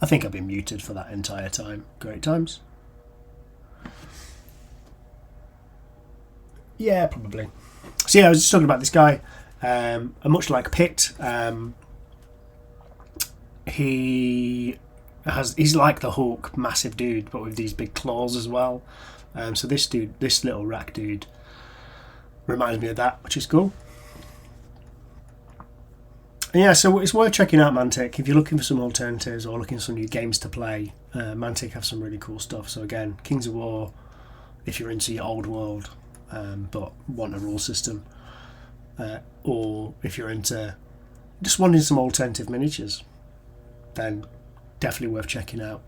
I think I've been muted for that entire time. Great times. Yeah, probably. So yeah, I was just talking about this guy. And much like Pit, he's like the Hulk, massive dude, but with these big claws as well. So this little rack dude, reminds me of that, which is cool. And yeah, so it's worth checking out Mantic if you're looking for some alternatives or looking for some new games to play. Mantic have some really cool stuff. So again, Kings of War, if you're into your old world, but want a rule system, or if you're into just wanting some alternative miniatures, then definitely worth checking out.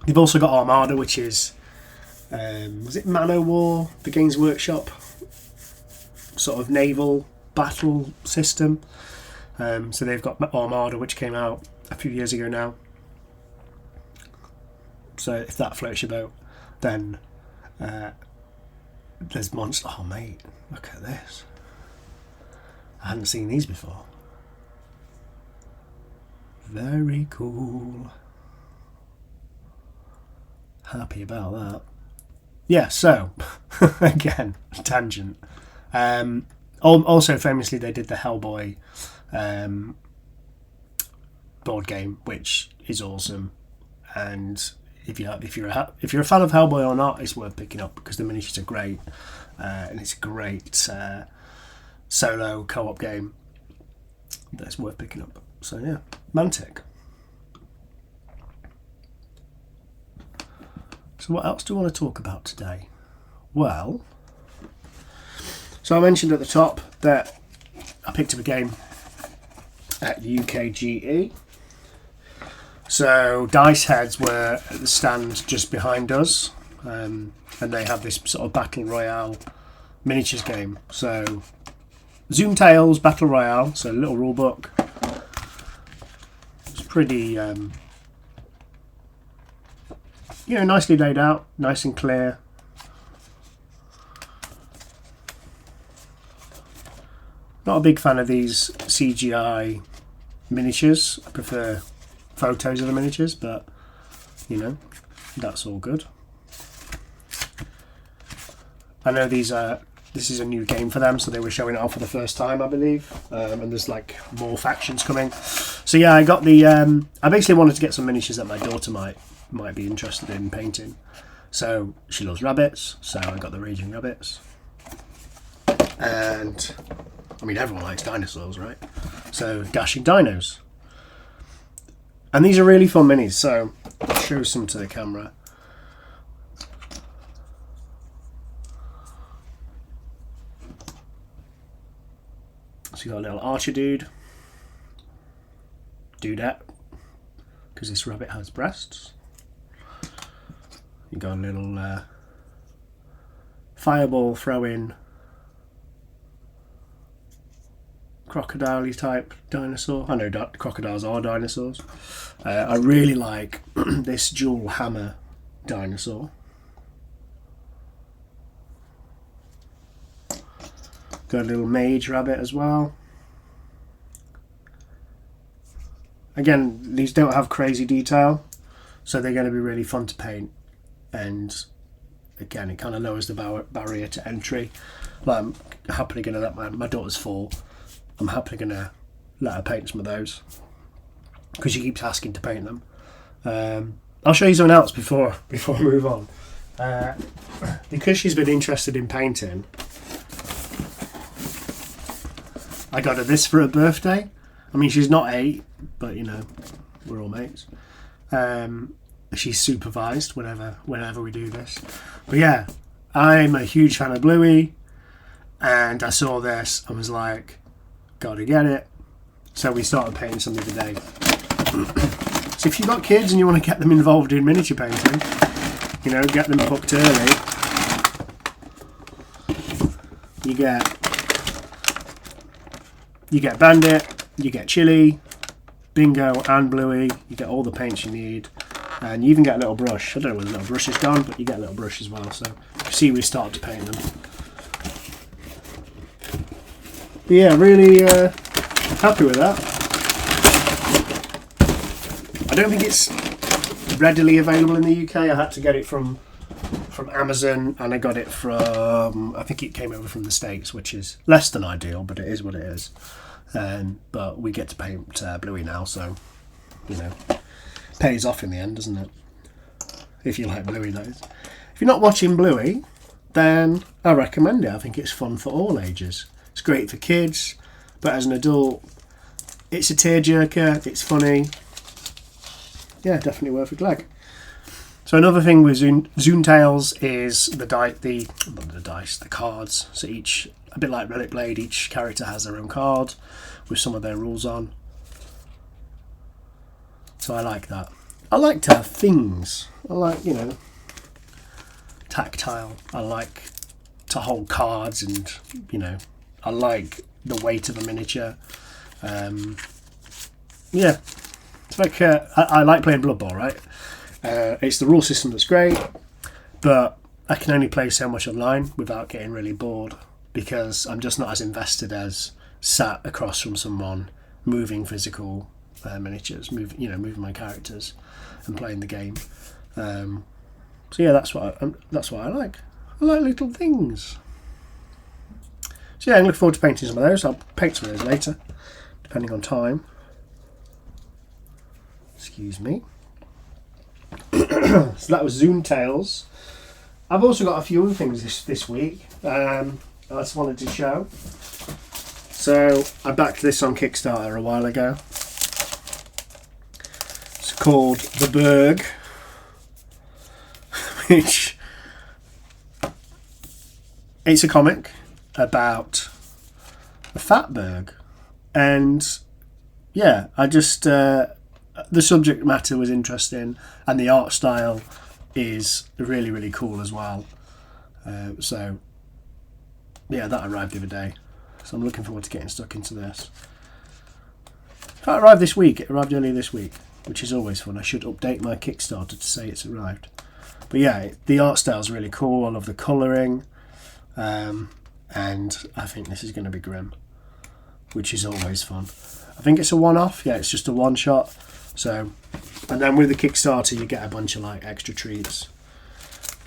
They've also got Armada, which is was it Man-O-War, the Games Workshop sort of naval battle system. So they've got Armada, which came out a few years ago now. So if that floats your boat, then there's monsters. Oh mate, look at this! I hadn't seen these before. Very cool. Happy about that. Yeah, so again, tangent. Also, famously, they did the Hellboy board game, which is awesome. And if you're a fan of Hellboy or not, it's worth picking up because the miniatures are great, and it's a great solo co-op game that's worth picking up. So yeah, Mantic. So what else do I want to talk about today? Well, so I mentioned at the top that I picked up a game at UKGE. So Dice Heads were at the stand just behind us, and they have this sort of Battle Royale miniatures game. So Zoontails Battle Royale, so a little rule book. It's pretty, nicely laid out, nice and clear. Not a big fan of these CGI miniatures. I prefer photos of the miniatures, but that's all good. I know this is a new game for them, so they were showing it off for the first time, I believe, and there's like more factions coming. So yeah, I got the I basically wanted to get some miniatures that my daughter might be interested in painting. So she loves rabbits, so I got the Raging Rabbits. And I mean, everyone likes dinosaurs, right? So Dashing Dinos. And these are really fun minis, so I'll show some to the camera. So you got a little archer dudette, because this rabbit has breasts. You got a little fireball throwing crocodile type dinosaur. I know crocodiles are dinosaurs. I really like this dual hammer dinosaur. Got a little mage rabbit as well. Again, these don't have crazy detail, so they're going to be really fun to paint. And again, it kind of lowers the barrier to entry. Like, I'm happily going to let my daughter's 4. I'm happily going to let her paint some of those because she keeps asking to paint them. I'll show you something else before we move on. Because she's been interested in painting, I got her this for her birthday. I mean, she's not 8, but we're all mates. She's supervised whenever we do this. But yeah, I'm a huge fan of Bluey, and I saw this and was like, gotta get it. So we started painting some the other day. So if you've got kids and you want to get them involved in miniature painting, get them hooked early. You get Bandit, you get Chili, Bingo and Bluey. You get all the paints you need. And you even get a little brush. I don't know where the little brush is gone, but you get a little brush as well. So you see we start to paint them. But yeah, really happy with that. I don't think it's readily available in the UK. I had to get it from Amazon, and I got it from, I think it came over from the States, which is less than ideal, but it is what it is. But we get to paint Bluey now, so, you know, pays off in the end, doesn't it? If you like Bluey, that is. If you're not watching Bluey, then I recommend it. I think it's fun for all ages. It's great for kids, but as an adult, it's a tearjerker, it's funny. Yeah, definitely worth a click. So another thing with Zoontails is the cards. So each, a bit like Relic Blade, each character has their own card with some of their rules on. So I like that. I like to have things. I like, you know, tactile. I like to hold cards, and, you know, I like the weight of a miniature. Yeah, it's like I like playing Blood Bowl, right? It's the rule system that's great, but I can only play so much online without getting really bored, because I'm just not as invested as sat across from someone moving physical miniatures, moving my characters and playing the game. So yeah, that's what I like. I like little things. So yeah, I'm looking forward to painting some of those. I'll paint some of those later, depending on time. Excuse me. So that was Zoontails. I've also got a few other things this week I just wanted to show. So I backed this on Kickstarter a while ago. It's called The Berg, which it's a comic about a fat berg, and yeah, I just the subject matter was interesting, and the art style is really, really cool as well. So yeah, that arrived the other day, so I'm looking forward to getting stuck into this. It arrived this week. It arrived earlier this week, which is always fun. I should update my Kickstarter to say it's arrived. But yeah, the art style is really cool. I love the colouring, and I think this is going to be grim, which is always fun. I think it's a one-off. Yeah, it's just a one-shot. So, and then with the Kickstarter, you get a bunch of like extra treats,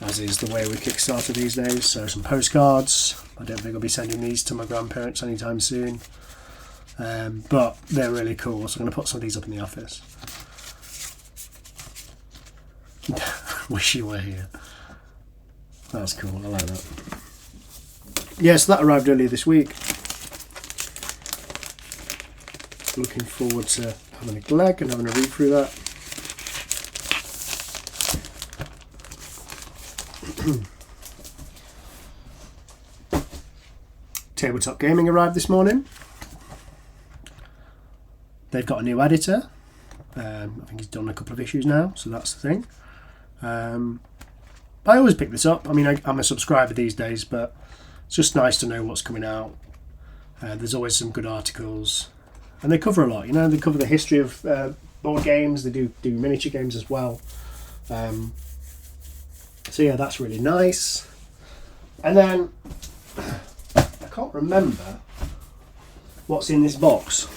as is the way with Kickstarter these days. So some postcards. I don't think I'll be sending these to my grandparents anytime soon, but they're really cool. So I'm going to put some of these up in the office. Wish you were here. That's cool. I like that. Yeah, so that arrived earlier this week. Looking forward to having a gleg and having a read through that. Tabletop Gaming arrived this morning. They've got a new editor. I think he's done a couple of issues now, so that's the thing. I always pick this up. I mean, I'm a subscriber these days, but it's just nice to know what's coming out. There's always some good articles, and they cover a lot. You know, they cover the history of board games. They do miniature games as well. So yeah, that's really nice. And then I can't remember what's in this box,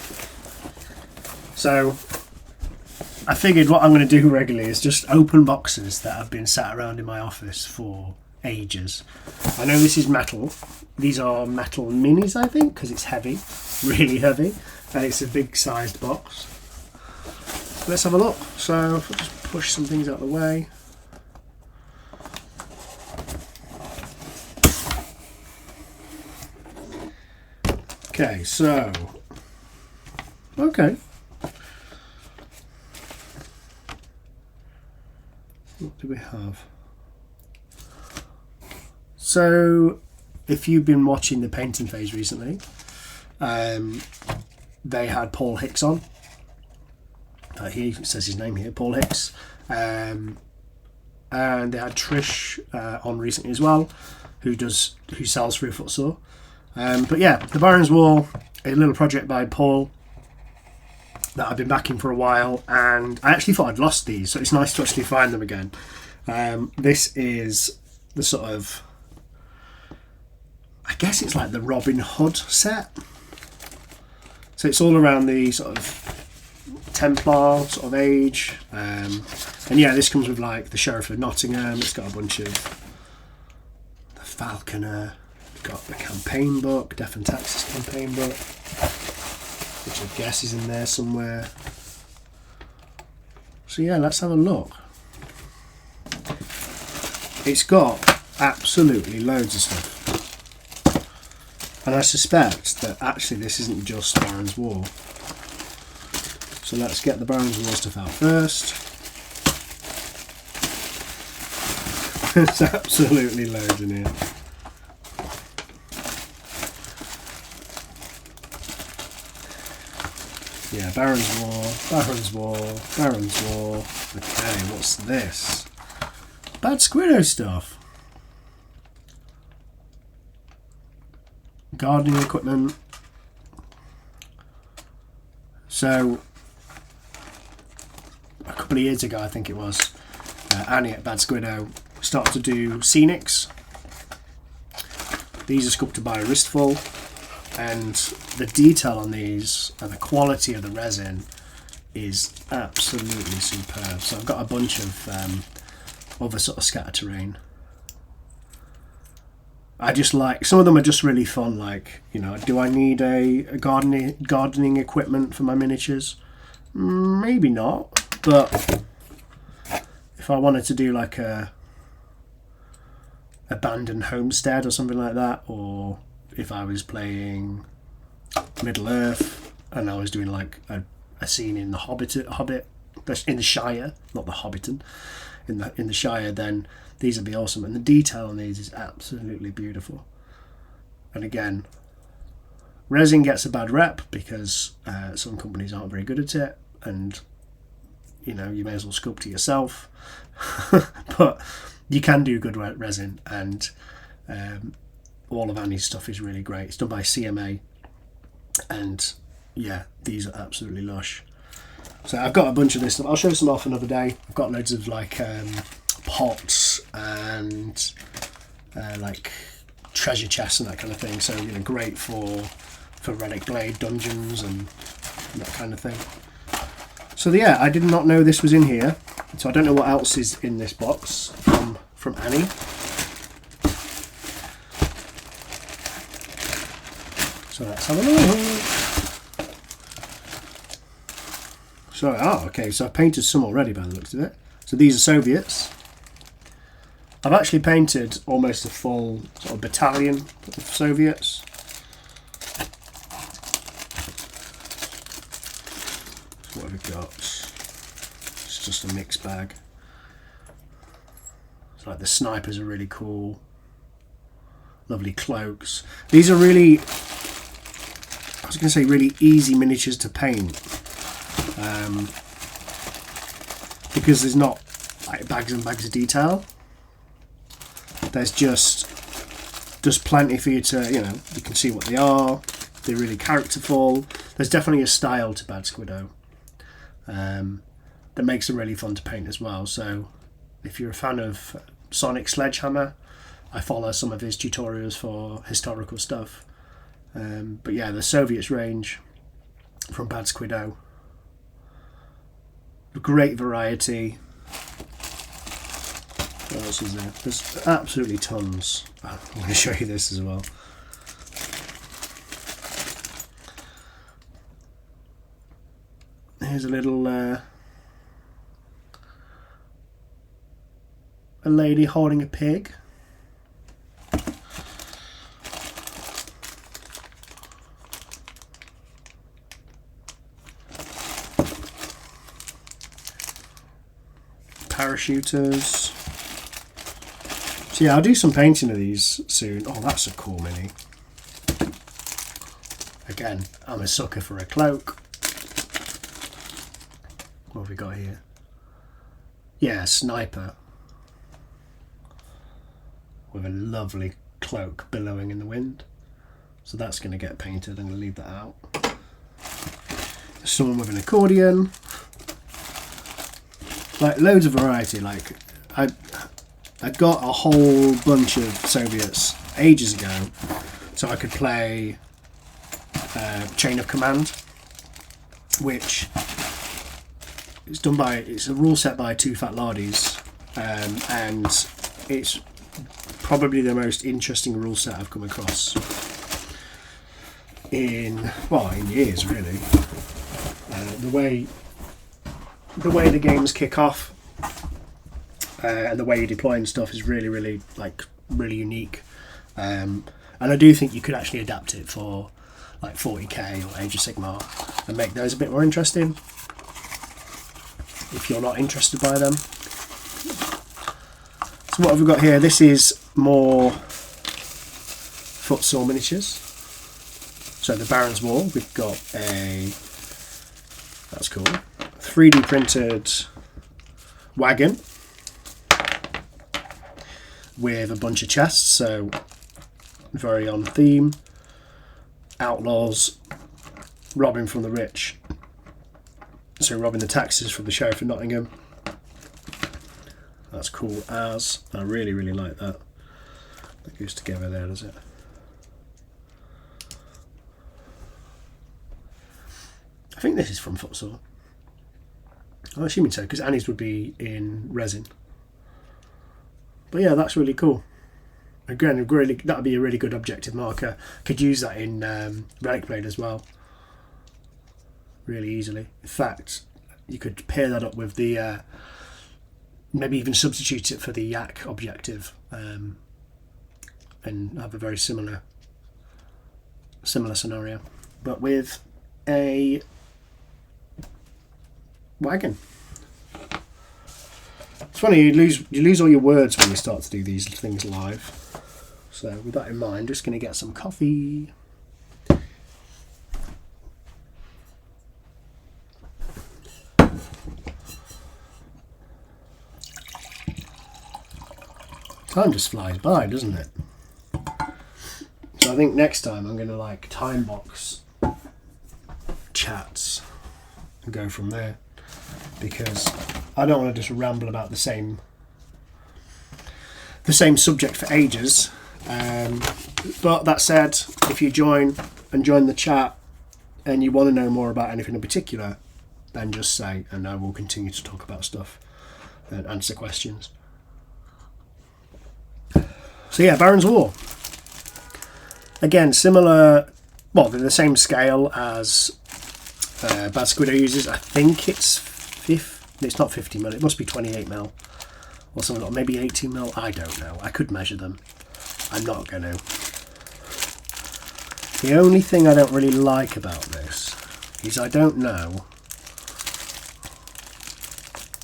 so I figured what I'm going to do regularly is just open boxes that have been sat around in my office for ages. I know this is metal. These are metal minis, I think, because it's heavy, really heavy, and it's a big sized box. Let's have a look. So if I just push some things out of the way. Okay, so okay. What do we have? So, if you've been watching the painting phase recently, they had Paul Hicks on. He says his name here, Paul Hicks. And they had Trish on recently as well, who sells Through Footsore. But yeah, the Byron's Wall, a little project by Paul that I've been backing for a while, and I actually thought I'd lost these, so it's nice to actually find them again. This is the sort of, I guess it's like the Robin Hood set. So it's all around the sort of Templar sort of age. And yeah, this comes with like the Sheriff of Nottingham. It's got a bunch of the Falconer. We've got the campaign book, Death and Taxes campaign book, which I guess is in there somewhere. So yeah, let's have a look. It's got absolutely loads of stuff. And I suspect that actually this isn't just Baron's War. So let's get the Baron's War stuff out first. There's absolutely loads in here. Yeah, Baron's War, Baron's War, Baron's War. Okay, what's this? Bad Squiddo stuff. Gardening equipment. So, a couple of years ago, I think it was, Annie at Bad Squiddo started to do scenics. These are sculpted by Wristful, and the detail on these and the quality of the resin is absolutely superb. So I've got a bunch of other sort of scatter terrain. I just like, some of them are just really fun, like, you know, do I need a gardening equipment for my miniatures? Maybe not, but if I wanted to do like a abandoned homestead or something like that, or if I was playing Middle Earth and I was doing like a scene in the Hobbit in the Shire, not the Hobbiton, in the Shire, then these would be awesome. And the detail on these is absolutely beautiful. And again, resin gets a bad rep because some companies aren't very good at it, and you know, you may as well sculpt it yourself. But you can do good resin, and all of Annie's stuff is really great. It's done by CMA, and yeah, these are absolutely lush. So I've got a bunch of this stuff. I'll show some off another day. I've got loads of like pots and like treasure chests and that kind of thing. So, you know, great for Relic Blade dungeons and that kind of thing. So yeah, I did not know this was in here. So I don't know what else is in this box from Annie. So let's have a look. So, okay, so I've painted some already by the looks of it. So these are Soviets. I've actually painted almost a full sort of battalion of Soviets. So what have we got? It's just a mixed bag. So like the snipers are really cool. Lovely cloaks. These are really, I was going to say really easy miniatures to paint. Because there's not like bags and bags of detail. There's just plenty for you to, you know, you can see what they are. They're really characterful. There's definitely a style to Bad Squiddo that makes them really fun to paint as well. So if you're a fan of Sonic Sledgehammer, I follow some of his tutorials for historical stuff. But yeah, the Soviets range from Bad Squiddo. Great variety. What else is there? There's absolutely tons. I'm going to show you this as well. Here's a little a lady holding a pig. Parachuters. So yeah, I'll do some painting of these soon. Oh, that's a cool mini. Again, I'm a sucker for a cloak. What have we got here? Yeah, sniper. With a lovely cloak billowing in the wind. So that's going to get painted. I'm going to leave that out. There's someone with an accordion. Like loads of variety. Like I got a whole bunch of Soviets ages ago, so I could play Chain of Command, which it's done by, it's a rule set by Two Fat Lardies, and it's probably the most interesting rule set I've come across in years, really. The way the games kick off and the way you're deploying stuff is really really unique, and I do think you could actually adapt it for like 40k or Age of Sigmar and make those a bit more interesting if you're not interested by them. So what have we got here? This is more futsal miniatures. So the Baron's Wall, we've got that's cool, 3D printed wagon with a bunch of chests, so very on theme. Outlaws robbing from the rich, so robbing the taxes from the sheriff of Nottingham. That's cool as. I really like that. That goes together there, does it? I think this is from futsal. I'm assuming so, because Annie's would be in resin. But yeah, that's really cool. Again, really, that would be a really good objective marker. Could use that in Relic Blade as well, really easily. In fact, you could pair that up with the maybe even substitute it for the Yak objective, and have a very similar scenario, but with a wagon. It's funny, you lose all your words when you start to do these things live. So with that in mind, just going to get some coffee. Time just flies by, doesn't it? So I think next time I'm going to like time box chats and go from there, because I don't want to just ramble about the same subject for ages. But that said, if you join the chat and you want to know more about anything in particular, then just say, and I will continue to talk about stuff and answer questions. So yeah, Baron's War. Again, similar, well, they're the same scale as Bad Squiddo uses. I think it's not 50mm, it must be 28mm or something, or maybe 18mm, I don't know. I could measure them. I'm not going to. The only thing I don't really like about this is I don't know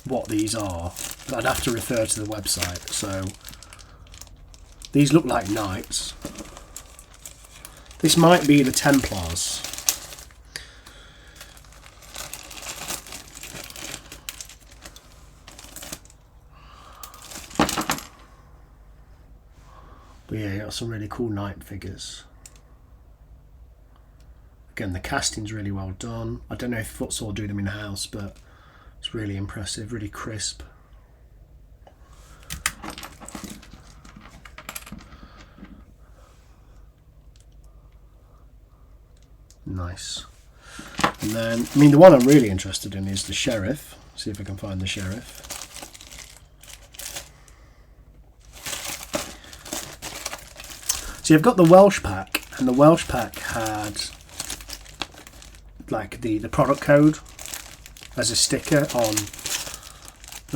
what these are. I'd have to refer to the website. So these look like knights. This might be the Templars. But yeah, you got some really cool knight figures. Again, the casting's really well done. I don't know if Futsal do them in house, but it's really impressive, really crisp. Nice. And then, I mean, the one I'm really interested in is the Sheriff. See if I can find the Sheriff. So you've got the Welsh pack, and the Welsh pack had like the product code as a sticker on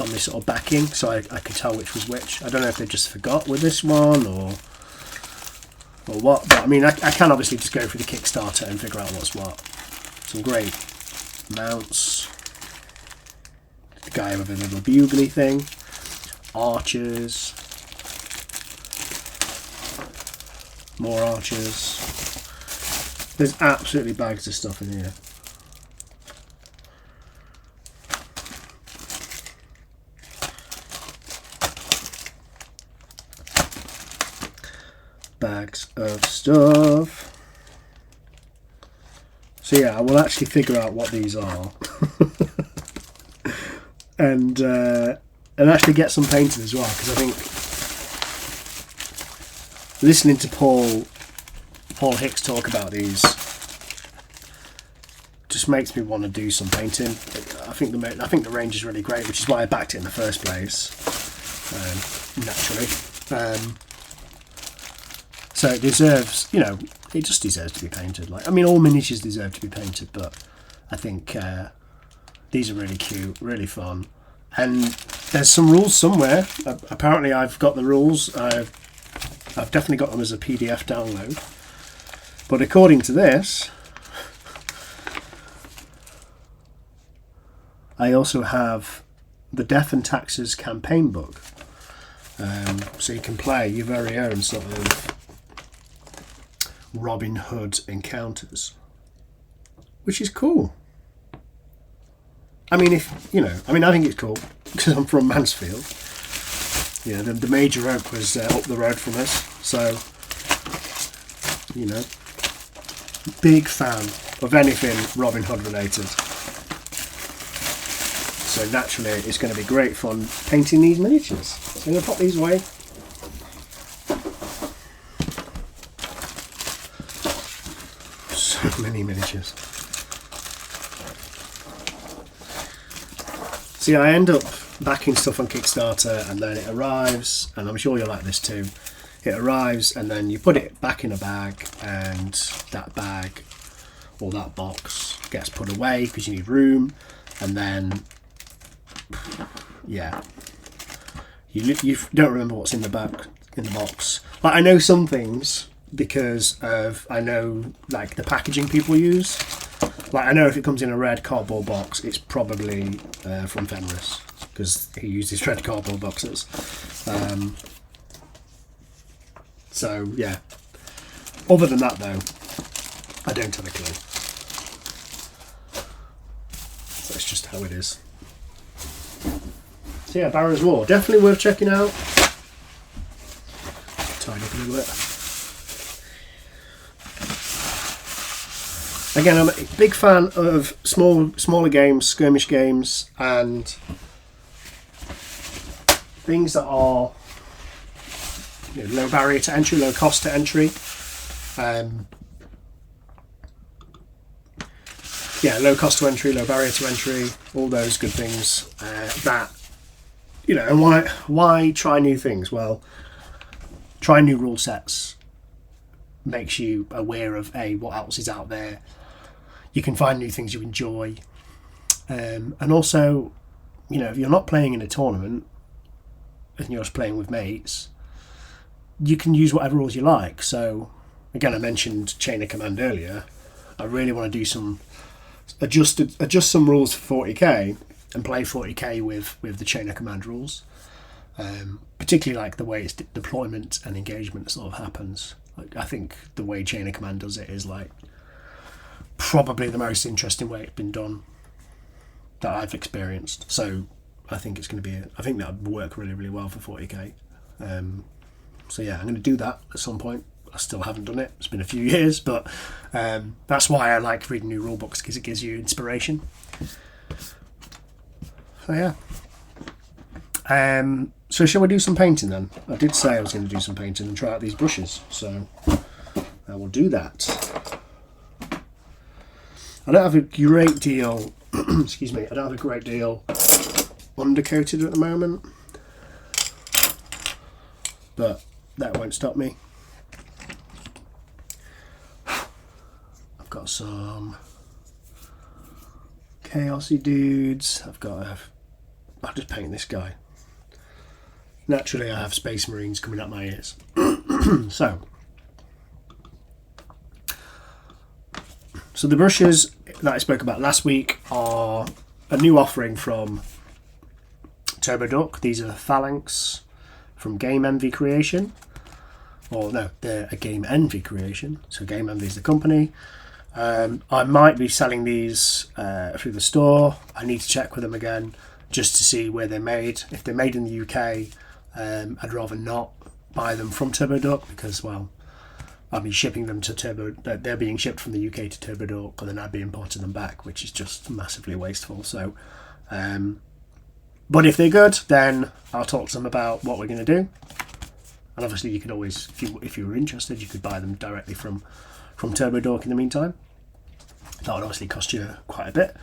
this sort of backing, so I could tell which was which. I don't know if they just forgot with this one or what, but I mean, I can obviously just go through the Kickstarter and figure out what's what. Some great mounts. The guy with a little bugly thing. Archers. More archers. There's absolutely bags of stuff in here. Bags of stuff. So yeah, I will actually figure out what these are and actually get some painted as well, because I think listening to Paul Hicks talk about these just makes me want to do some painting. I think the range is really great, which is why I backed it in the first place. Naturally, so it deserves, you know, it just deserves to be painted. Like, I mean, all miniatures deserve to be painted, but I think these are really cute, really fun. And there's some rules somewhere. Apparently, I've got the rules. I've definitely got them as a PDF download. But according to this, I also have the Death and Taxes campaign book. So you can play your very own sort of Robin Hood encounters, which is cool. I mean, I think it's cool because I'm from Mansfield. Yeah, the Major Oak was up the road from us, so, you know, big fan of anything Robin Hood related. So naturally, it's going to be great fun painting these miniatures. So I'm going to pop these away. So many miniatures. See, I end up backing stuff on Kickstarter and then it arrives, and I'm sure you'll like this too. It arrives and then you put it back in a bag, and that bag or that box gets put away because you need room, and then, yeah, you don't remember what's in the box. Like, I know some things because of, I know, like, the packaging people use. Like, I know if it comes in a red cardboard box, it's probably from Fenris, because he uses red cardboard boxes. So, yeah. Other than that, though, I don't have a clue. That's just how it is. So, yeah, Baron's War. Definitely worth checking out. Tidy up a little bit. Again, I'm a big fan of smaller games, skirmish games, and things that are, you know, low barrier to entry, low cost to entry. Yeah, low cost to entry, low barrier to entry, all those good things. That, you know, and why try new things? Well, trying new rule sets makes you aware of what else is out there. You can find new things you enjoy, and also, you know, if you're not playing in a tournament and you're just playing with mates, you can use whatever rules you like. So, again, I mentioned Chain of Command earlier. I really want to do some adjust some rules for 40k and play 40k with the Chain of Command rules, particularly like the way its deployment and engagement sort of happens. Like, I think the way Chain of Command does it is like probably the most interesting way it's been done that I've experienced. So I think it's going to be I think that would work really, really well for 40k. So yeah, I'm going to do that at some point. I still haven't done it. It's been a few years, but that's why I like reading new rule books, because it gives you inspiration. So yeah. So shall we do some painting then? I did say I was going to do some painting and try out these brushes, so I will do that. I don't have a great deal, excuse me, I don't have a great deal undercoated at the moment, but that won't stop me. I've got some chaosy dudes. I'll just paint this guy. Naturally, I have Space Marines coming up my ears. So the brushes that I spoke about last week are a new offering from Turbo Duck. These are Phalanx from Game Envy Creation. Or no, they're a Game Envy creation. So Game Envy is the company. I might be selling these through the store. I need to check with them again just to see where they're made. If they're made in the UK, I'd rather not buy them from Turbo Duck, because, well, I'll be shipping them to Turbo. They're being shipped from the UK to Turbo Duck, and then I'd be importing them back, which is just massively wasteful. So, but if they're good, then I'll talk to them about what we're going to do. And obviously, you could always, if you were interested, you could buy them directly from Turbo Duck in the meantime. that would obviously cost you quite a bit.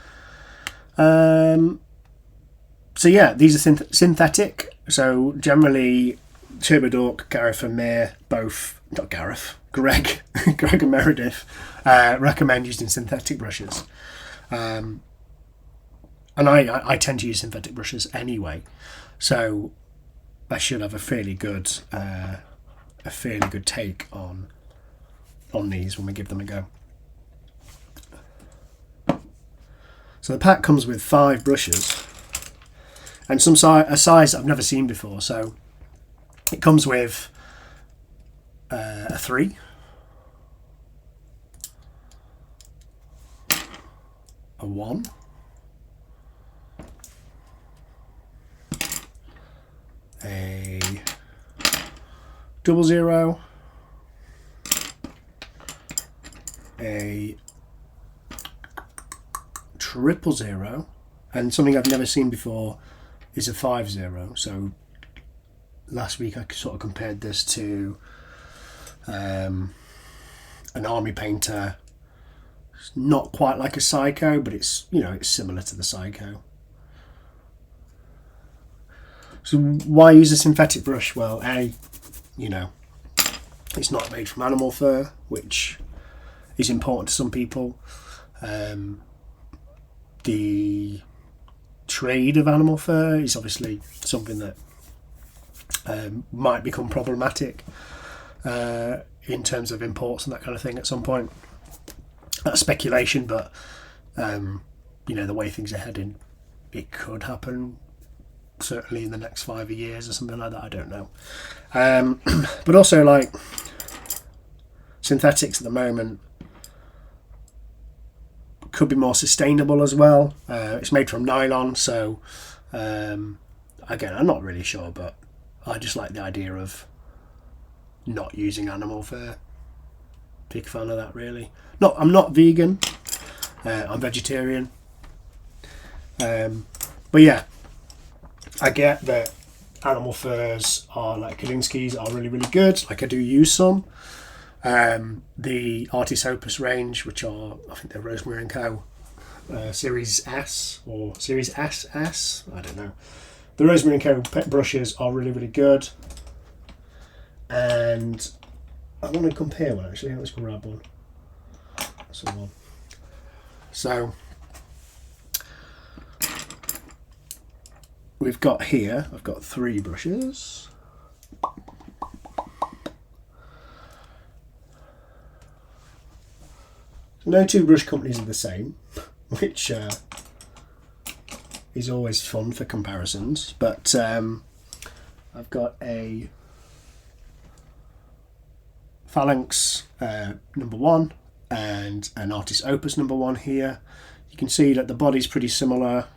So yeah, these are synthetic. So generally, Turbo Dork, Gareth and Mir, both, not Gareth, Greg and Meredith, recommend using synthetic brushes. And I tend to use synthetic brushes anyway, so I should have a fairly good take on these when we give them a go. So the pack comes with 5 brushes, and a size that I've never seen before. So it comes with a 3, a 1, a 00, a 000, and something I've never seen before is a 50. So last week I sort of compared this to an army painter. It's not quite like a Psycho, but it's similar to the Psycho. So why use a synthetic brush? Well, it's not made from animal fur, which is important to some people. The trade of animal fur is obviously something that might become problematic in terms of imports and that kind of thing at some point. That's speculation, but the way things are heading, it could happen. Certainly in the next 5 years or something like that. I don't know. But also, like, synthetics at the moment could be more sustainable as well. It's made from nylon, so again, I'm not really sure, but I just like the idea of not using animal fur. Big fan of that, really. I'm not vegan. I'm vegetarian. But yeah, I get that animal furs are, like Kalinskis, are really, really good. Like, I do use some. The Artis Opus range, which are, I think they're Rosemary & Co. Series S or Series SS, I don't know. The Rosemary & Co. brushes are really, really good. And I want to compare one, actually. Let's grab one. So we've got here, I've got 3 brushes. No 2 brush companies are the same, which is always fun for comparisons. But I've got a Phalanx number 1 and an Artis Opus number 1 here. You can see that the body's pretty similar.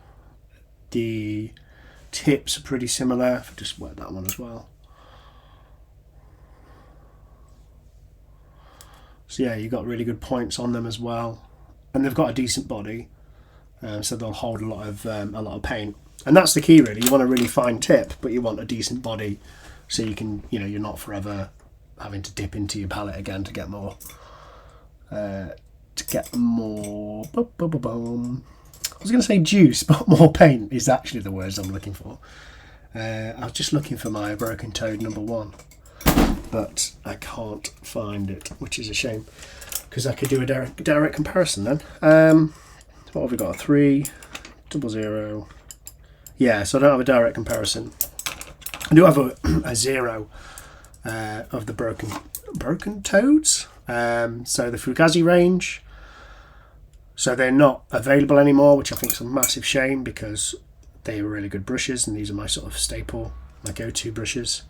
The tips are pretty similar. If I just wet that one as well. So yeah, you've got really good points on them as well, and they've got a decent body, so they'll hold a lot of paint. And that's the key, really. You want a really fine tip, but you want a decent body, so you can, you're not forever having to dip into your palette again to get more. I was going to say juice, but more paint is actually the words I'm looking for. I was just looking for my Broken Toad number 1. But I can't find it, which is a shame, because I could do a direct comparison then. What have we got? 3, 00. Yeah, so I don't have a direct comparison. I do have a 0 of the broken toads. So the Fugazi range. So they're not available anymore, which I think is a massive shame, because they are really good brushes, and these are my sort of staple, my go-to brushes.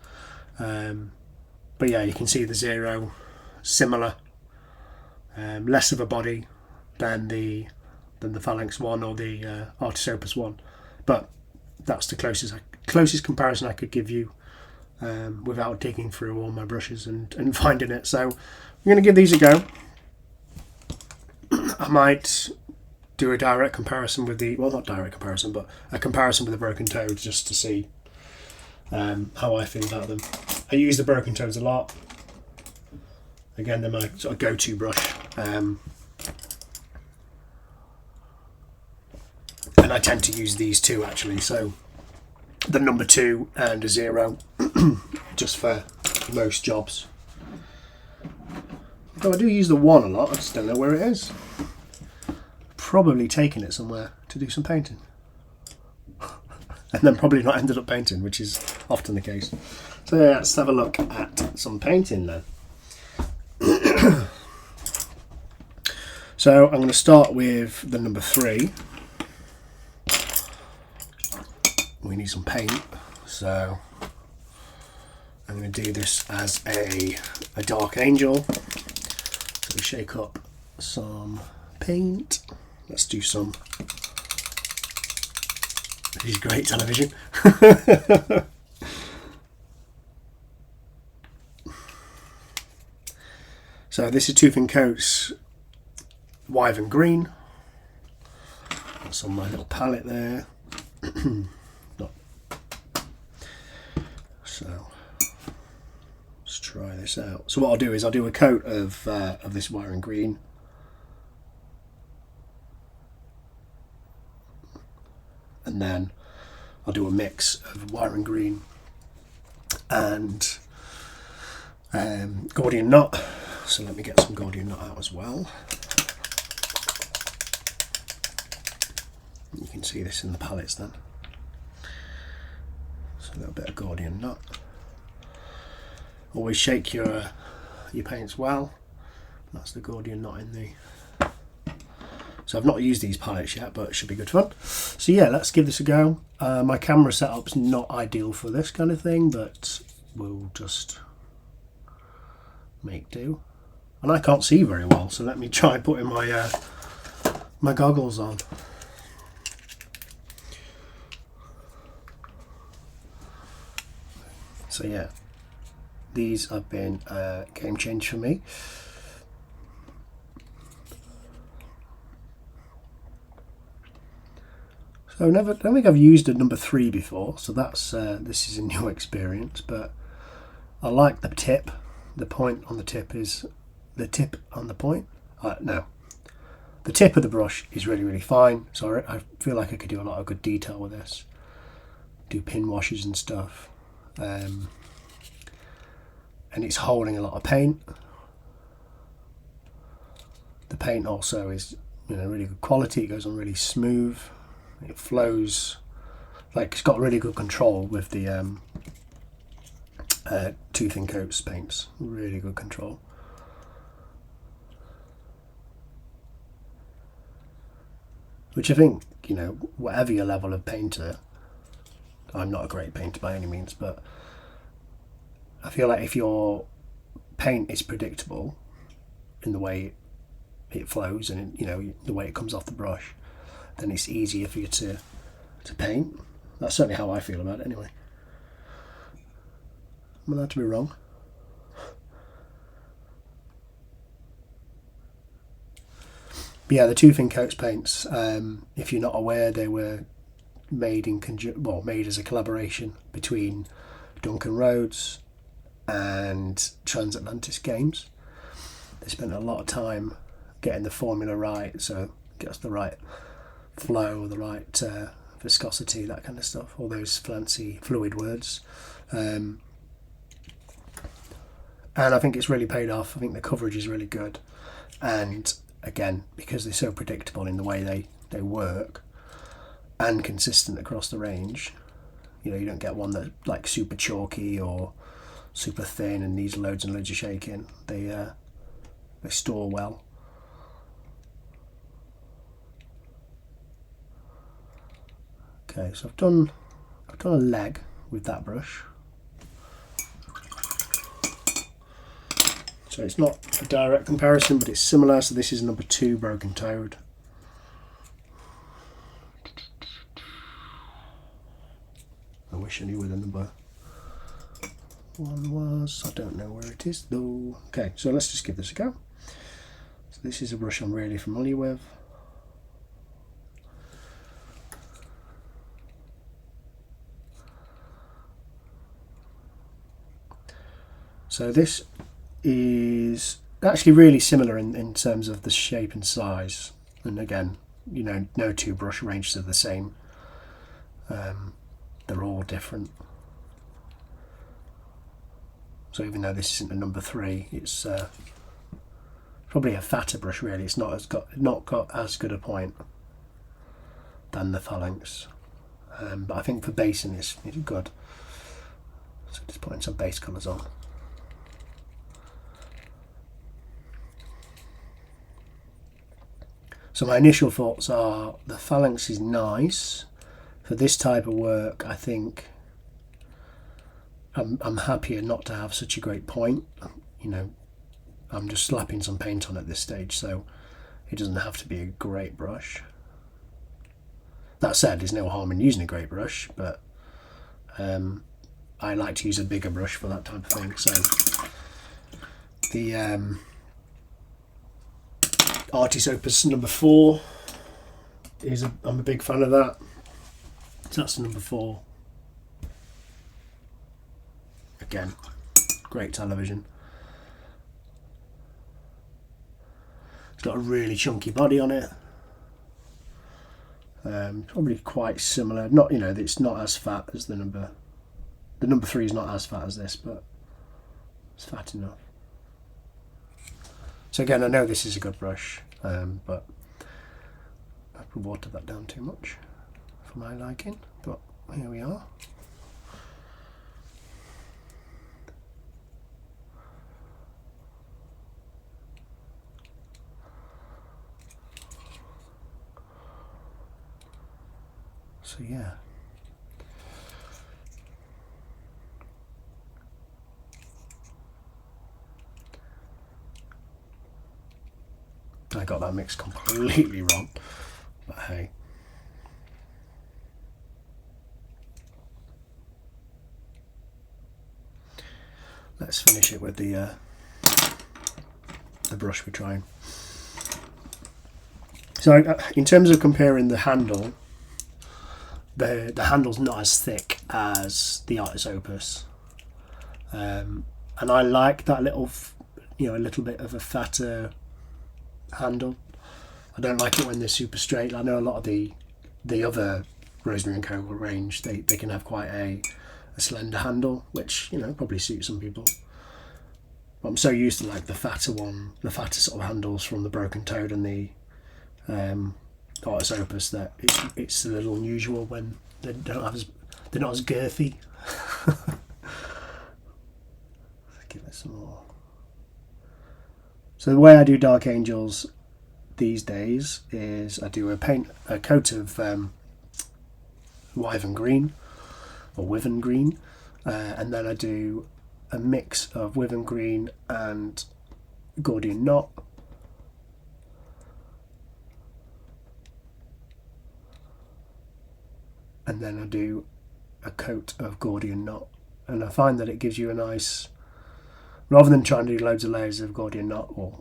But yeah, you can see the 0, similar, less of a body than the Phalanx 1 or the Artis Opus 1, but that's the closest comparison I could give you without digging through all my brushes and finding it. So I'm going to give these a go. I might do a direct comparison with not direct comparison, but a comparison with the Broken Toads, just to see how I feel about them. I use the Broken Toads a lot. Again, they're my sort of go-to brush. I tend to use these two actually, so the number 2 and a 0 just for most jobs. Though I do use the 1 a lot, I just don't know where it is. Probably taken it somewhere to do some painting. And then probably not ended up painting, which is often the case. So yeah, let's have a look at some painting then. So I'm going to start with the number 3. We need some paint, so I'm going to do this as a dark angel. So we shake up some paint. Let's do some. This is great television. So this is Tooth and Coat's Wyvern Green. That's on my little palette there. So let's try this out. So what I'll do is I'll do a coat of this Wyvern Green. And then I'll do a mix of Wyvern Green and Gordian Knot. So let me get some Gordian Knot out as well. You can see this in the palettes then. So a little bit of Gordian Knot. Always shake your paints well. That's the Gordian Knot in the. So I've not used these palettes yet, but it should be good fun. So yeah, let's give this a go. My camera setup's not ideal for this kind of thing, but we'll just make do. And I can't see very well, so let me try putting my my goggles on. So yeah, these have been a game change for me. So I don't think I've used a number 3 before, so that's this is a new experience. But I like the tip. The point on the tip is the tip on the point. No, the tip of the brush is really fine. So I feel like I could do a lot of good detail with this. Do pin washes and stuff. And it's holding a lot of paint. The paint also is, you know, really good quality. It goes on really smooth. It flows, like it's got really good control with the Tooth and Coat's paints. Really good control. Which I think, you know, whatever your level of painter, I'm not a great painter by any means, but I feel like if your paint is predictable in the way it flows and, you know, the way it comes off the brush, then it's easier for you to paint. That's certainly how I feel about it anyway. I'm allowed to be wrong. But yeah, the Tooth and Coat's paints, if you're not aware, they were made made as a collaboration between Duncan Rhodes and Transatlantic Games. They spent a lot of time getting the formula right, so it gets the right flow, the right viscosity, that kind of stuff, all those fancy fluid words. And I think it's really paid off. I think the coverage is really good, and again, because they're so predictable in the way they work and consistent across the range, you know, you don't get one that's like super chalky or super thin and needs loads and loads of shaking. They store well. Okay, so I've done a leg with that brush. So it's not a direct comparison, but it's similar. So this is number 2, Broken Toad. I wish I knew where the number 1 was. I don't know where it is though. Okay, so let's just give this a go. So this is a brush I'm really familiar with. So this is actually really similar in terms of the shape and size, and again you know, no two brush ranges are the same. They're all different. So even though this isn't a number 3, it's probably a fatter brush really. It's not got as good a point than the Phalanx. But I think for basing it's good. So just putting some base colours on. So my initial thoughts are the Phalanx is nice. For this type of work, I think I'm happier not to have such a great point. You know, I'm just slapping some paint on at this stage, so it doesn't have to be a great brush. That said, there's no harm in using a great brush, but I like to use a bigger brush for that type of thing. So the Artist Opus number 4 I'm a big fan of that. So that's number 4. Again, great television. It's got a really chunky body on it. Probably quite similar. Not, you know, it's not as fat as the number 3 is not as fat as this, but it's fat enough. So again, I know this is a good brush, but I've watered that down too much for my liking, but here we are. So yeah. I got that mix completely wrong, but hey. Let's finish it with the brush we're trying. So in terms of comparing the handle, the handle's not as thick as the Artist Opus, and I like that little, you know, a little bit of a fatter handle. I don't like it when they're super straight. I know a lot of the other Rosemary and Co range, they can have quite a slender handle, which, you know, probably suits some people. But I'm so used to like the fatter sort of handles from the Broken Toad and the Artist Opus that it's a little unusual when they're not as girthy. Give it some more. So the way I do Dark Angels these days is I do a coat of Wyvern Green or Wyvern Green, and then I do a mix of Wyvern Green and Gordian Knot. And then I do a coat of Gordian Knot, and I find that it gives you a nice, rather than trying to do loads of layers of Gordian Knot or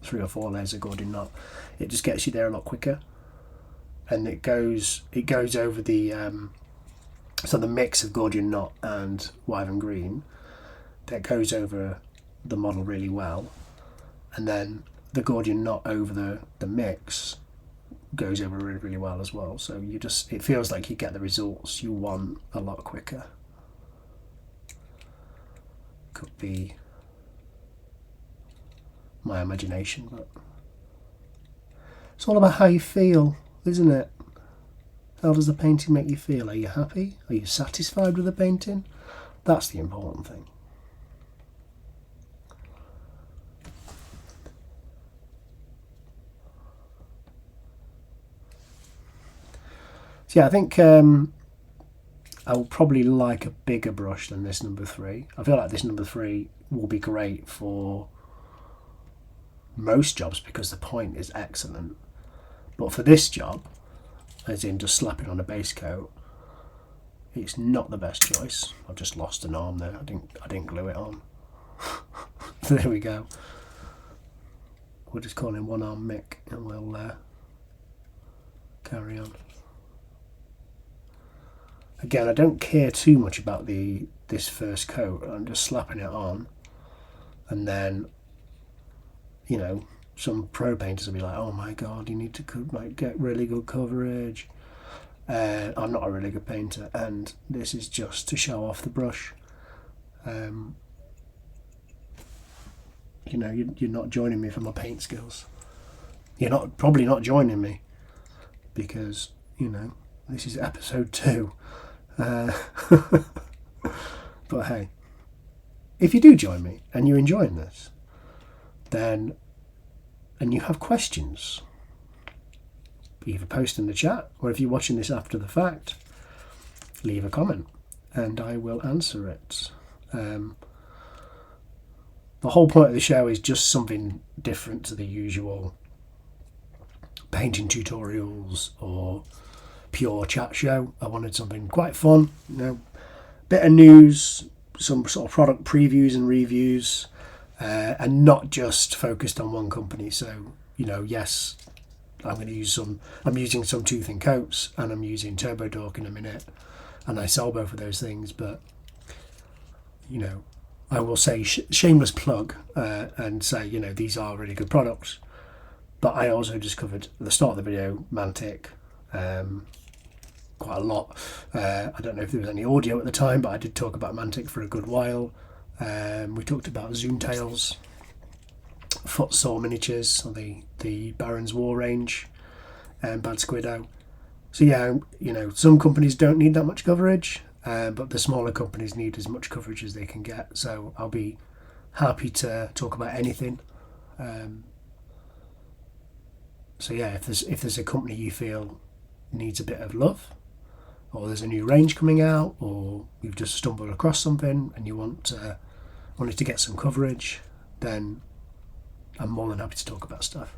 3 or 4 layers of Gordian Knot, it just gets you there a lot quicker, and it goes over the so the mix of Gordian Knot and Wyvern Green, that goes over the model really well, and then the Gordian Knot over the mix goes over really, really well as well. So it feels like you get the results you want a lot quicker. Could be my imagination, but it's all about how you feel, isn't it? How does the painting make you feel? Are you happy? Are you satisfied with the painting? That's the important thing. So yeah, I think I will probably like a bigger brush than this number 3. I feel like this number 3 will be great for most jobs because the point is excellent. But for this job, as in just slapping on a base coat, it's not the best choice. I've just lost an arm there. I didn't glue it on. There we go. We'll just call him One Arm Mick and we'll carry on. Again, I don't care too much about this first coat. I'm just slapping it on, and then, you know, some pro painters will be like, oh my god, you need to like get really good coverage. I'm not a really good painter, and this is just to show off the brush. You know, you're not joining me for my paint skills. You're probably not joining me because, you know, this is episode 2. But hey, if you do join me and you're enjoying this, then, and you have questions, either post in the chat, or if you're watching this after the fact, leave a comment and I will answer it. The whole point of the show is just something different to the usual painting tutorials or pure chat show. I wanted something quite fun, you know, bit of news, some sort of product previews and reviews, and not just focused on one company. So, you know, yes, I'm using some Tooth and Coats, and I'm using Turbo Dork in a minute, and I sell both of those things, but, you know, I will say shameless plug and say, you know, these are really good products. But I also discovered at the start of the video Mantic quite a lot. I don't know if there was any audio at the time, but I did talk about Mantic for a good while. We talked about Zoontails, Footsaw miniatures, or the Baron's War range, and Bad Squiddo. So yeah, you know, some companies don't need that much coverage. But the smaller companies need as much coverage as they can get. So I'll be happy to talk about anything. So yeah, if there's a company you feel needs a bit of love, or there's a new range coming out, or you've just stumbled across something and you wanted to get some coverage, then I'm more than happy to talk about stuff.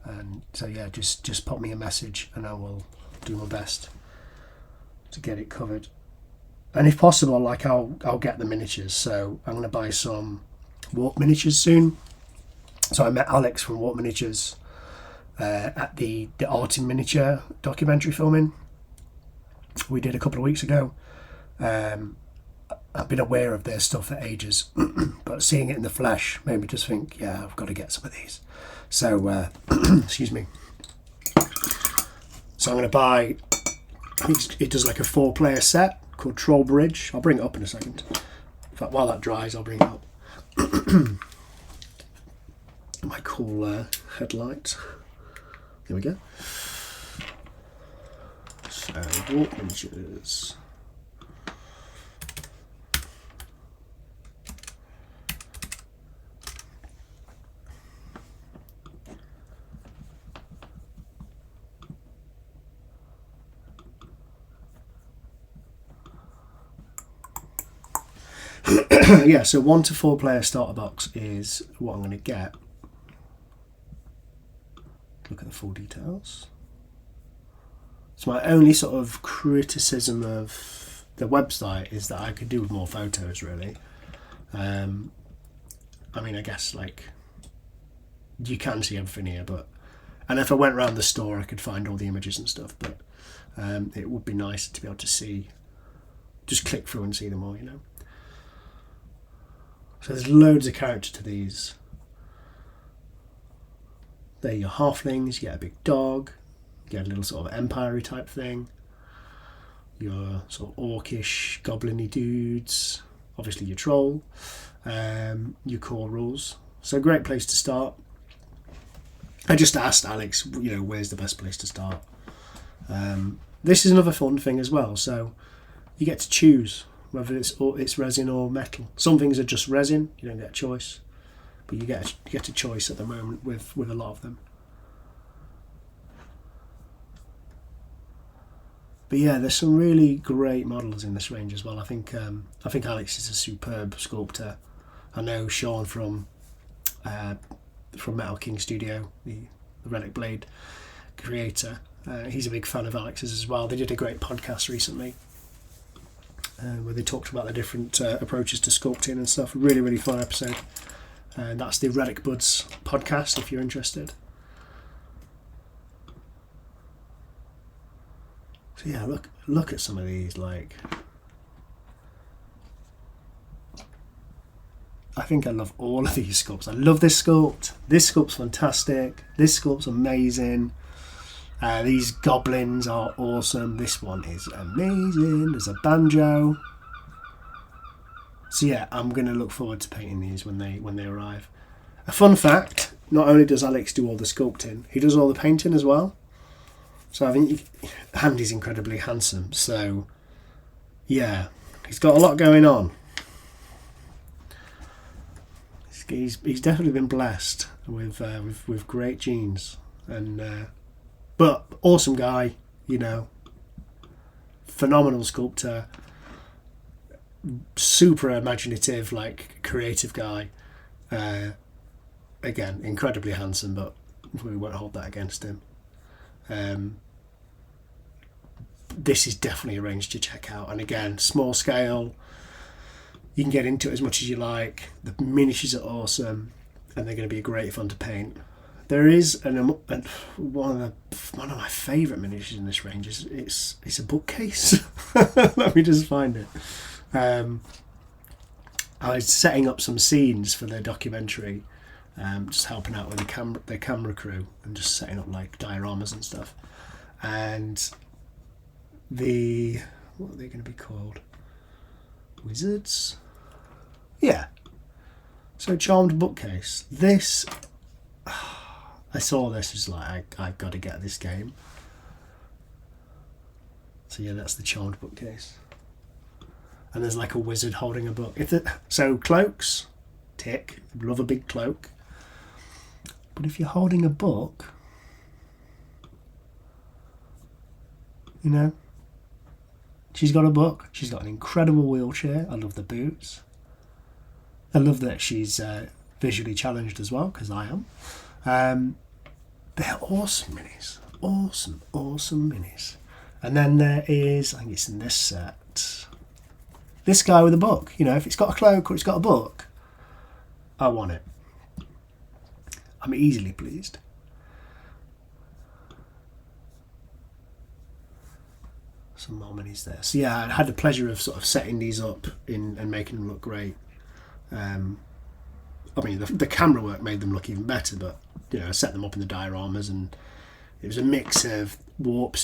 And so yeah, just pop me a message and I will do my best to get it covered. And if possible, like I'll get the miniatures. So I'm going to buy some Warp miniatures soon. So I met Alex from Warp Miniatures at the Art in Miniature documentary filming we did a couple of weeks ago. I've been aware of their stuff for ages, but seeing it in the flesh made me just think, yeah, I've got to get some of these. So excuse me. So I'm going to buy, it does like a 4-player set called Troll Bridge. I'll bring it up in a second. In fact, while that dries, I'll bring it up. My cool headlight. Here we go. So, Warp Miniatures. Yeah, so 1 to 4 player starter box is what I'm going to get. Look at the full details. So my only sort of criticism of the website is that I could do with more photos, really. I mean, I guess like you can see everything here, and if I went around the store I could find all the images and stuff, but it would be nice to be able to see, just click through and see them all, you know. So there's loads of character to these. They're your halflings, you get a big dog, you get a little sort of empire-y type thing. Your sort of orcish, goblin-y dudes, obviously your troll, your core rules. So great place to start. I just asked Alex, you know, where's the best place to start? This is another fun thing as well. So you get to choose whether it's resin or metal. Some things are just resin, you don't get a choice, but you get a choice at the moment with a lot of them. But yeah, there's some really great models in this range as well. I think Alex is a superb sculptor. I know Sean from Metal King Studio, the Relic Blade creator. He's a big fan of Alex's as well. They did a great podcast recently where they talked about the different approaches to sculpting and stuff. Really, really fun episode. And that's the Relic Buds podcast if you're interested. So yeah, look at some of these. Like, think I love all of these sculpts. I love this sculpt. This sculpt's fantastic. This sculpt's amazing. These goblins are awesome. This one is amazing. There's a banjo. So yeah, I'm going to look forward to painting these when they arrive. A fun fact, not only does Alex do all the sculpting, he does all the painting as well. So I think Andy's incredibly handsome. So yeah, he's got a lot going on. He's definitely been blessed with great genes, and but awesome guy, you know, phenomenal sculptor, super imaginative, like creative guy. Again, incredibly handsome, but we won't hold that against him. This is definitely a range to check out, and again, small scale. You can get into it as much as you like. The miniatures are awesome, and they're going to be great fun to paint. There is one of my favourite miniatures in this range. It's a bookcase. Let me just find it. I was setting up some scenes for their documentary, just helping out with their camera crew and just setting up like dioramas and stuff. And what are they going to be called? Wizards? Yeah. So charmed bookcase. This, I saw this as like I've got to get this game. So yeah, that's the charmed bookcase. And there's like a wizard holding a book. So cloaks, tick. Love a big cloak. But if you're holding a book, you know. She's got a book. She's got an incredible wheelchair. I love the boots. I love that she's visually challenged as well, because I am. They're awesome minis. Awesome minis. And then there is, I think it's in this set, this guy with a book. You know, if it's got a cloak or it's got a book, I want it. I'm easily pleased. Some more minis there. So yeah, I had the pleasure of sort of setting these up and making them look great. I mean, the camera work made them look even better, but you know, I set them up in the dioramas, and it was a mix of Warp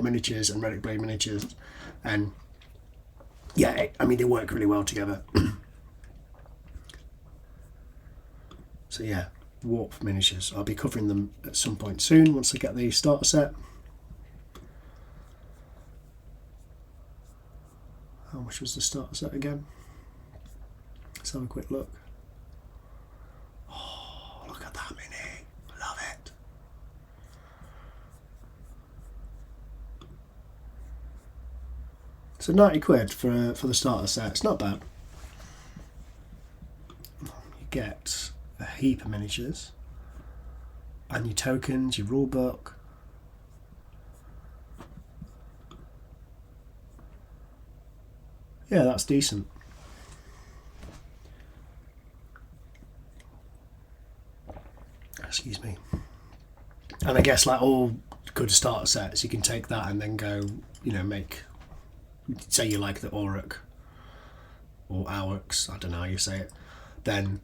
miniatures and Relic Blade miniatures, and yeah, I mean, they work really well together. So yeah, Warp miniatures. I'll be covering them at some point soon once I get the starter set. How much was the starter set again? Let's have a quick look. Oh, look at that mini. Love it. So 90 quid for the starter set. It's not bad. You get a heap of miniatures and your tokens, your rule book. Yeah, that's decent. Excuse me. And I guess like all good starter sets, you can take that and then go, you know, make, say you like the Auric or Aurochs, I don't know how you say it, then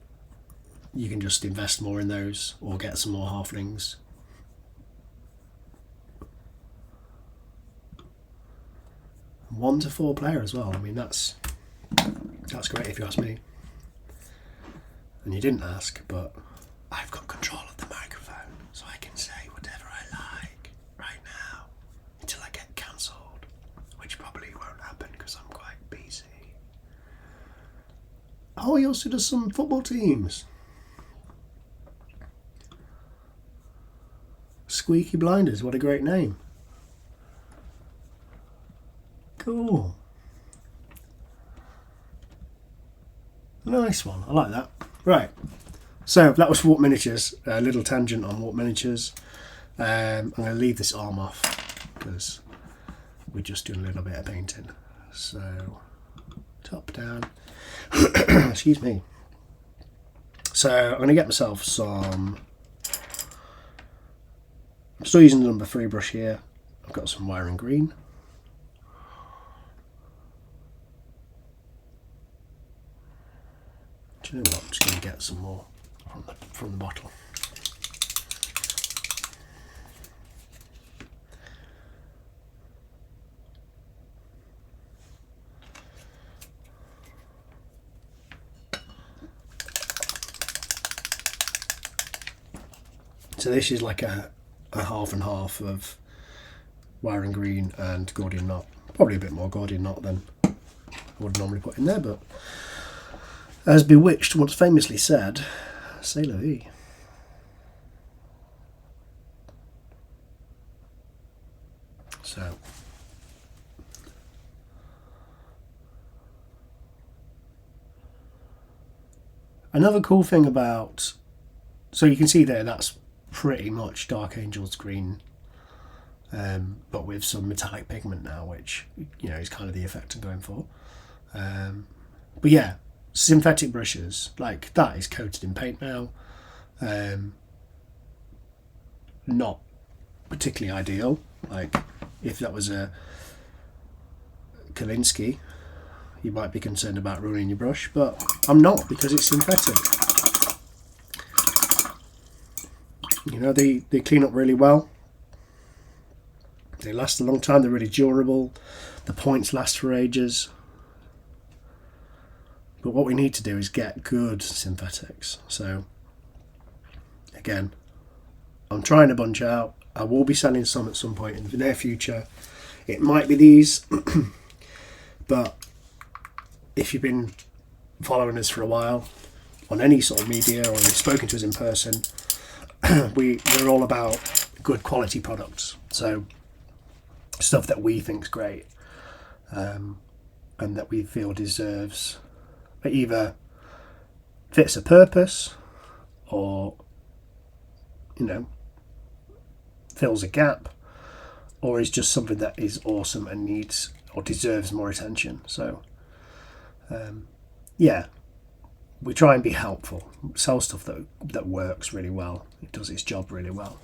you can just invest more in those or get some more halflings. 1 to 4 player as well. I mean, that's great if you ask me. And you didn't ask, but I've got control of the microphone, so I can say whatever I like right now until I get cancelled, which probably won't happen because I'm quite busy. Oh, he also does some football teams. Squeaky Blinders, what a great name. Cool. Nice one. I like that. Right. So that was Warp Miniatures. A little tangent on Warp Miniatures. I'm going to leave this arm off because we're just doing a little bit of painting. So top down. Excuse me. So I'm going to get myself some. I'm still using the number 3 brush here. I've got some wiring green. You know what, I'm just going to get some more from the bottle. So this is like a half and half of Wiring Green and Gordian Knot. Probably a bit more Gordian Knot than I would normally put in there, but as Bewitched once famously said, c'est la vie. So another cool thing about, so you can see there, that's pretty much Dark Angel's green, but with some metallic pigment now, which, you know, is kind of the effect I'm going for. But yeah, synthetic brushes, like that is coated in paint now. Not particularly ideal. Like if that was a Kalinsky, you might be concerned about ruining your brush, but I'm not, because it's synthetic. You know, they clean up really well. They last a long time. They're really durable. The points last for ages. But what we need to do is get good synthetics. So again, I'm trying a bunch out. I will be selling some at some point in the near future. It might be these, but if you've been following us for a while on any sort of media, or you've spoken to us in person, we're all about good quality products. So stuff that we think's great, and that we feel deserves, either fits a purpose, or, you know, fills a gap, or is just something that is awesome and needs or deserves more attention. So yeah, we try and be helpful, sell stuff that works really well. It does its job really well.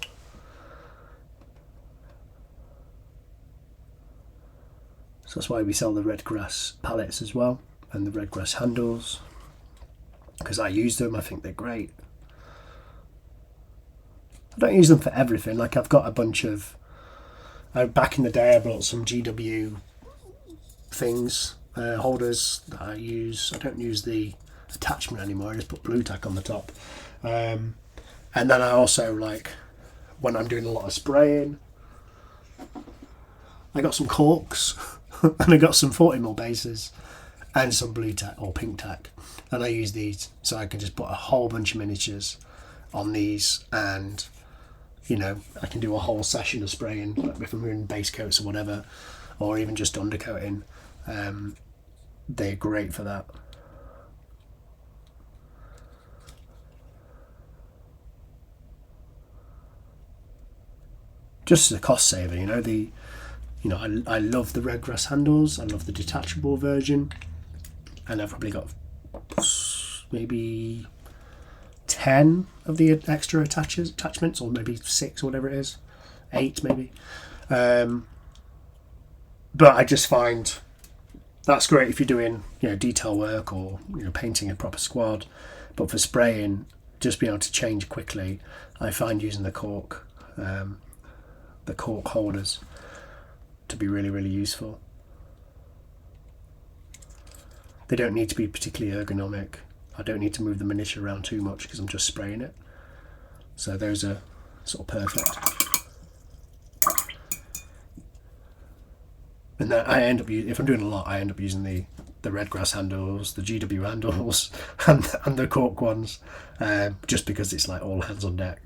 So that's why we sell the red grass palettes as well, and the red grass handles, because I use them. I think they're great. I don't use them for everything. Like I've got a bunch of, back in the day I bought some GW things, holders that I use. I don't use the attachment anymore. I just put blue tack on the top. And then I also, like, when I'm doing a lot of spraying, I got some corks and I got some 40mm bases and some blue tack or pink tack, and I use these so I can just put a whole bunch of miniatures on these, and, you know, I can do a whole session of spraying, like if I'm doing base coats or whatever, or even just undercoating. They're great for that. Just as a cost saver, you know, I love the red grass handles. I love the detachable version, and I've probably got maybe 10 of the extra attachments, or maybe 6 or whatever it is, 8 maybe. But I just find that's great if you're doing, you know, detail work, or, you know, painting a proper squad. But for spraying, just being able to change quickly, I find using the cork holders to be really, really useful. They don't need to be particularly ergonomic. I don't need to move the miniature around too much because I'm just spraying it. So those are sort of perfect. And then I end up, if I'm doing a lot, I end up using the red grass handles, the GW handles, and the cork ones, just because it's like all hands on deck.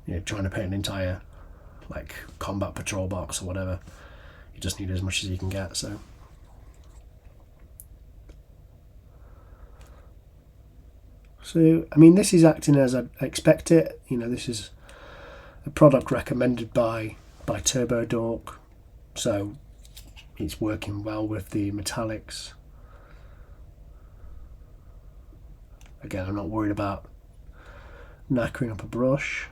You know, trying to paint an entire, like, combat patrol box or whatever, you just need as much as you can get. So I mean, this is acting as I expect it. You know, this is a product recommended by Turbo Dork, so it's working well with the metallics. Again, I'm not worried about knackering up a brush.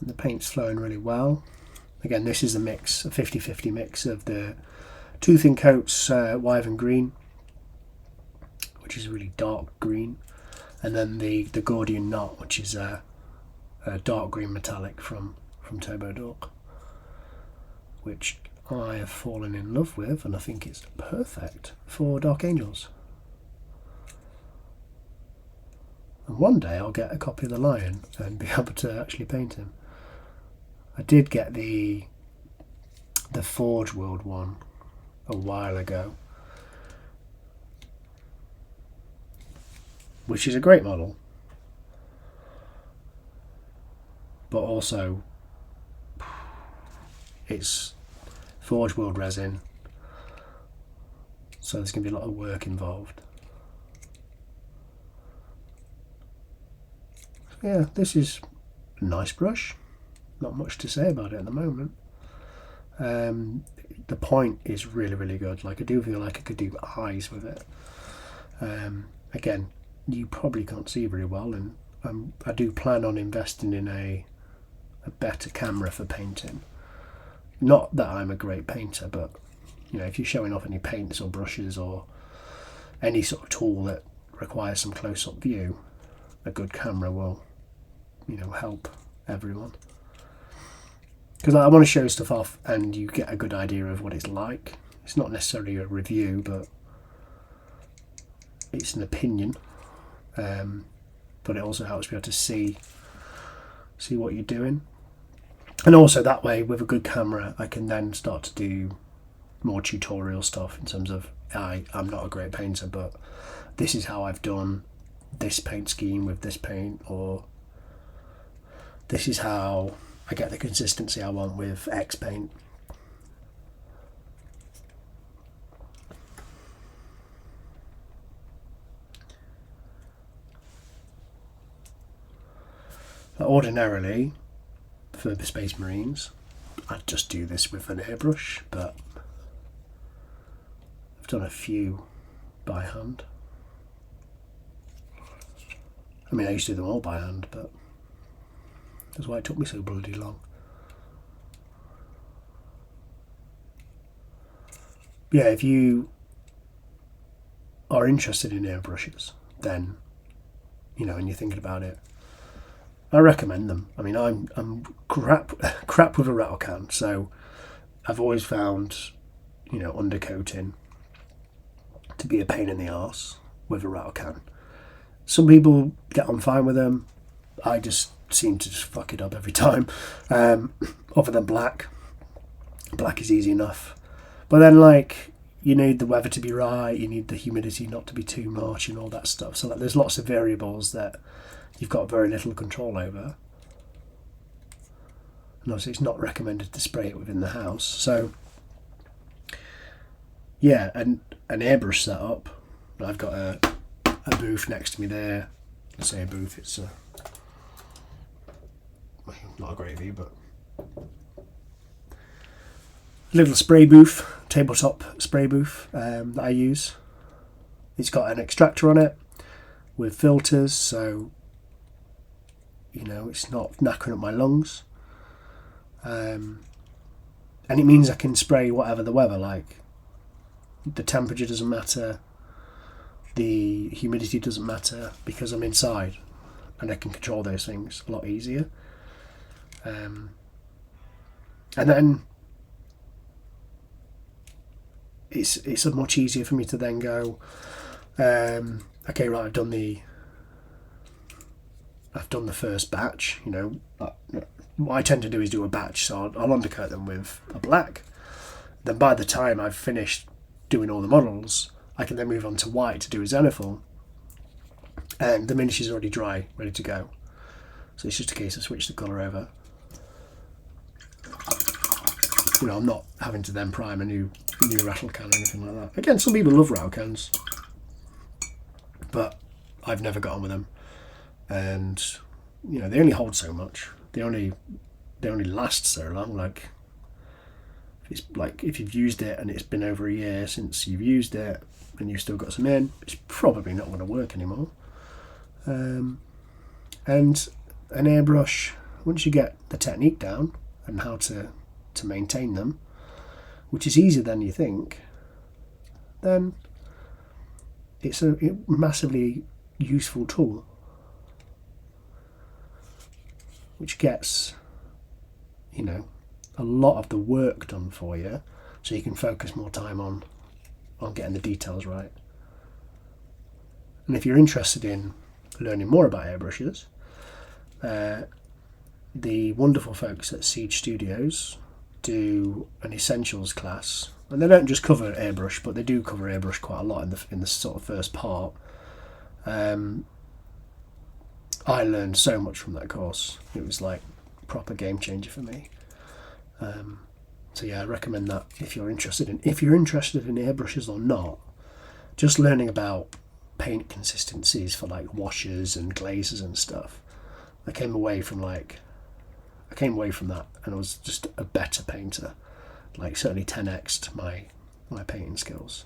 And the paint's flowing really well. Again, this is a mix, a 50-50 mix of the Tooth and Coats Wyvern Green, which is a really dark green, and then the Gordian Knot, which is a dark green metallic from Turbo Dork, which I have fallen in love with, and I think it's perfect for Dark Angels. And one day I'll get a copy of the Lion and be able to actually paint him. I did get the Forge World one a while ago, which is a great model, but also it's Forge World resin, so there's going to be a lot of work involved. Yeah, this is a nice brush. Not much to say about it at the moment. The point is really good. Like, I do feel like I could do eyes with it. Again, you probably can't see very well, and I do plan on investing in a better camera for painting. Not that I'm a great painter, but you know, if you're showing off any paints or brushes or any sort of tool that requires some close-up view, a good camera will, you know, help everyone. Because I want to show stuff off and you get a good idea of what it's like. It's not necessarily a review, but it's an opinion. But it also helps me able to see what you're doing. And also that way, with a good camera, I can then start to do more tutorial stuff in terms of, I'm not a great painter, but this is how I've done this paint scheme with this paint, or this is how I get the consistency I want with X paint. But ordinarily, for the Space Marines, I'd just do this with an airbrush, but I've done a few by hand. I mean, I used to do them all by hand, but that's why it took me so bloody long. Yeah, if you are interested in airbrushes, then, you know, and you're thinking about it, I recommend them. I mean, I'm crap with a rattle can, so I've always found, you know, undercoating to be a pain in the arse with a rattle can. Some people get on fine with them. I just seem to just fuck it up every time. Other than black is easy enough. But then, like, you need the weather to be right, you need the humidity not to be too much and all that stuff. So like, there's lots of variables that you've got very little control over. And obviously it's not recommended to spray it within the house. So yeah, and an airbrush setup. I've got a booth next to me there. I say a booth, it's not a great view, but little spray booth, tabletop spray booth that I use. It's got an extractor on it with filters, so you know it's not knackering up my lungs, and it means I can spray whatever the weather, like the temperature doesn't matter, the humidity doesn't matter, because I'm inside and I can control those things a lot easier. And then it's much easier for me to then go, okay, right, I've done the first batch. You know, what I tend to do is do a batch, so I'll undercoat them with a black. Then by the time I've finished doing all the models, I can then move on to white to do a zenithal, and the miniature is already dry, ready to go. So it's just a case of switch the colour over. You know, I'm not having to then prime a new rattle can or anything like that. Again, some people love rattle cans, but I've never got on with them. And you know, they only hold so much. They only last so long. Like if you've used it and it's been over a year since you've used it and you've still got some in, it's probably not going to work anymore. And an airbrush, once you get the technique down and how to to maintain them, which is easier than you think, then it's a massively useful tool, which gets, you know, a lot of the work done for you, so you can focus more time on getting the details right. And if you're interested in learning more about airbrushes, the wonderful folks at Siege Studios do an essentials class, and they don't just cover airbrush, but they do cover airbrush quite a lot in the sort of first part. I learned so much from that course. It was like a proper game changer for me. So yeah, I recommend that if you're interested in airbrushes or not. Just learning about paint consistencies for like washes and glazes and stuff. I came away from that, and I was just a better painter. Like certainly 10x'd my painting skills,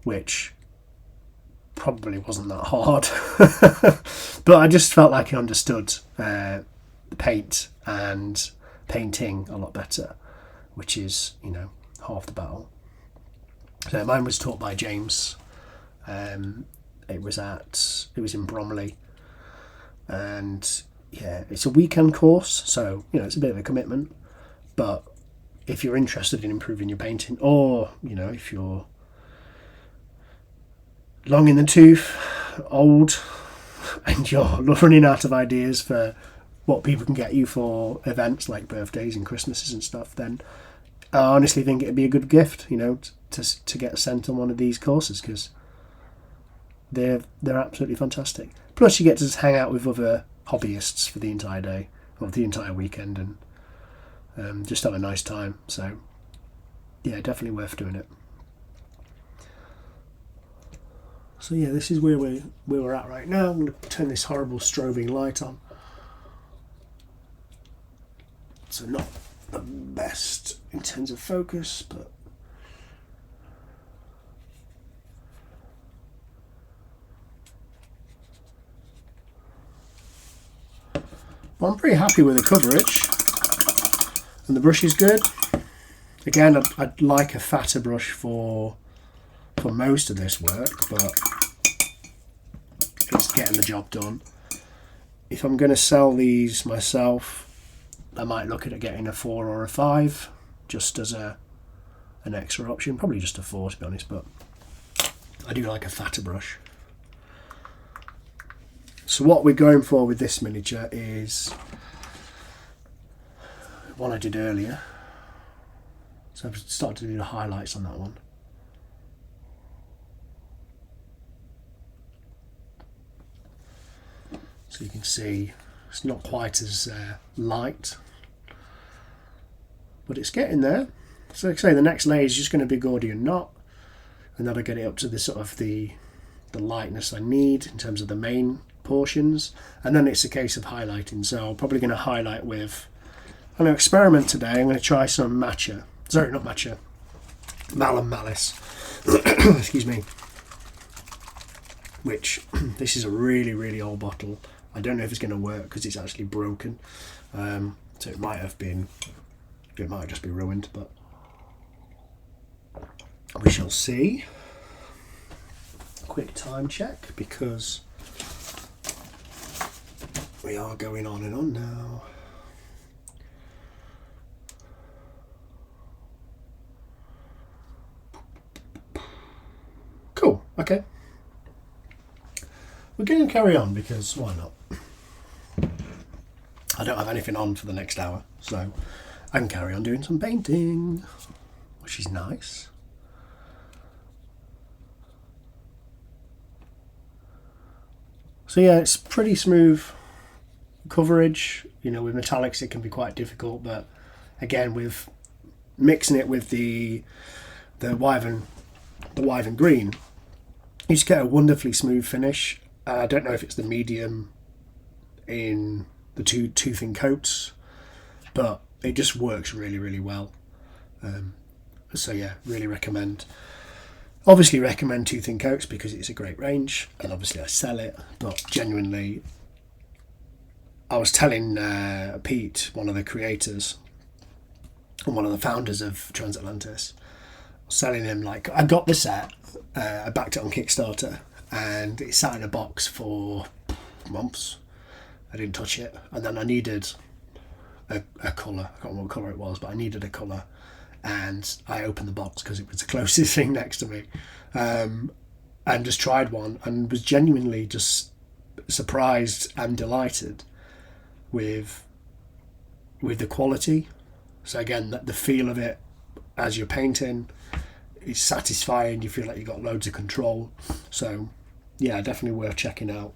which probably wasn't that hard. But I just felt like I understood paint and painting a lot better, which is, you know, half the battle. So mine was taught by James. It was in Bromley, and yeah, it's a weekend course, so you know it's a bit of a commitment. But if you're interested in improving your painting, or you know if you're long in the tooth, old, and you're running out of ideas for what people can get you for events like birthdays and Christmases and stuff, then I honestly think it'd be a good gift, you know, to get sent on one of these courses, because they're absolutely fantastic. Plus you get to just hang out with other hobbyists for the entire day or the entire weekend, and just have a nice time. So yeah, definitely worth doing it. So yeah, this is where we're at right now. I'm going to turn this horrible strobing light on. So not the best in terms of focus, but I'm pretty happy with the coverage, and the brush is good. Again, I'd like a fatter brush for most of this work, but it's getting the job done. If I'm going to sell these myself, I might look at getting a 4 or a 5 just as an extra option. Probably just a 4 to be honest, but I do like a fatter brush. So what we're going for with this miniature is one I did earlier. So I've started to do the highlights on that one. So you can see it's not quite as light, but it's getting there. So like I say, the next layer is just going to be Gordian knot, and that'll get it up to the sort of the lightness I need in terms of the main portions, and then it's a case of highlighting. So I'm probably going to highlight with, I'm going to experiment today. I'm going to try some matcha. Sorry, not matcha. Malum Malice. Excuse me. Which, this is a really, really old bottle. I don't know if it's going to work because it's actually broken. So it might have just be ruined, but we shall see. Quick time check, because we are going on and on now. Cool, okay. We're going to carry on because why not? I don't have anything on for the next hour, so I can carry on doing some painting, which is nice. So yeah, it's pretty smooth coverage. You know, with metallics it can be quite difficult, but again, with mixing it with the Wyvern green, you just get a wonderfully smooth finish. I don't know if it's the medium in the two thin coats, but it just works really, really well. So yeah, really recommend. Obviously recommend 2 thin coats because it's a great range, and obviously I sell it, but genuinely, I was telling Pete, one of the creators, and one of the founders of Transatlantis, selling him like, I got the set, I backed it on Kickstarter, and it sat in a box for months. I didn't touch it, and then I needed a colour. I can't remember what colour it was, but I needed a colour, and I opened the box because it was the closest thing next to me, and just tried one, and was genuinely just surprised and delighted with the quality. So again, the feel of it as you're painting is satisfying. You feel like you've got loads of control. So yeah, definitely worth checking out.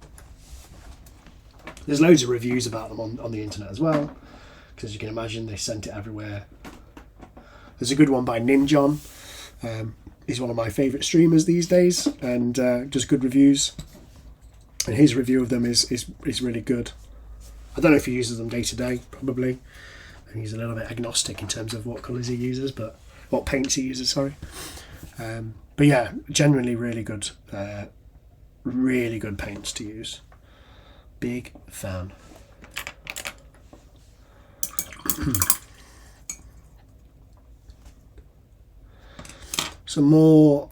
There's loads of reviews about them on the internet as well, because you can imagine they sent it everywhere. There's a good one by Ninjon. He's one of my favourite streamers these days, and does good reviews. And his review of them is really good. I don't know if he uses them day to day, probably. And he's a little bit agnostic in terms of what colours he uses, but what paints he uses, sorry. But yeah, generally really good paints to use. Big fan. Some more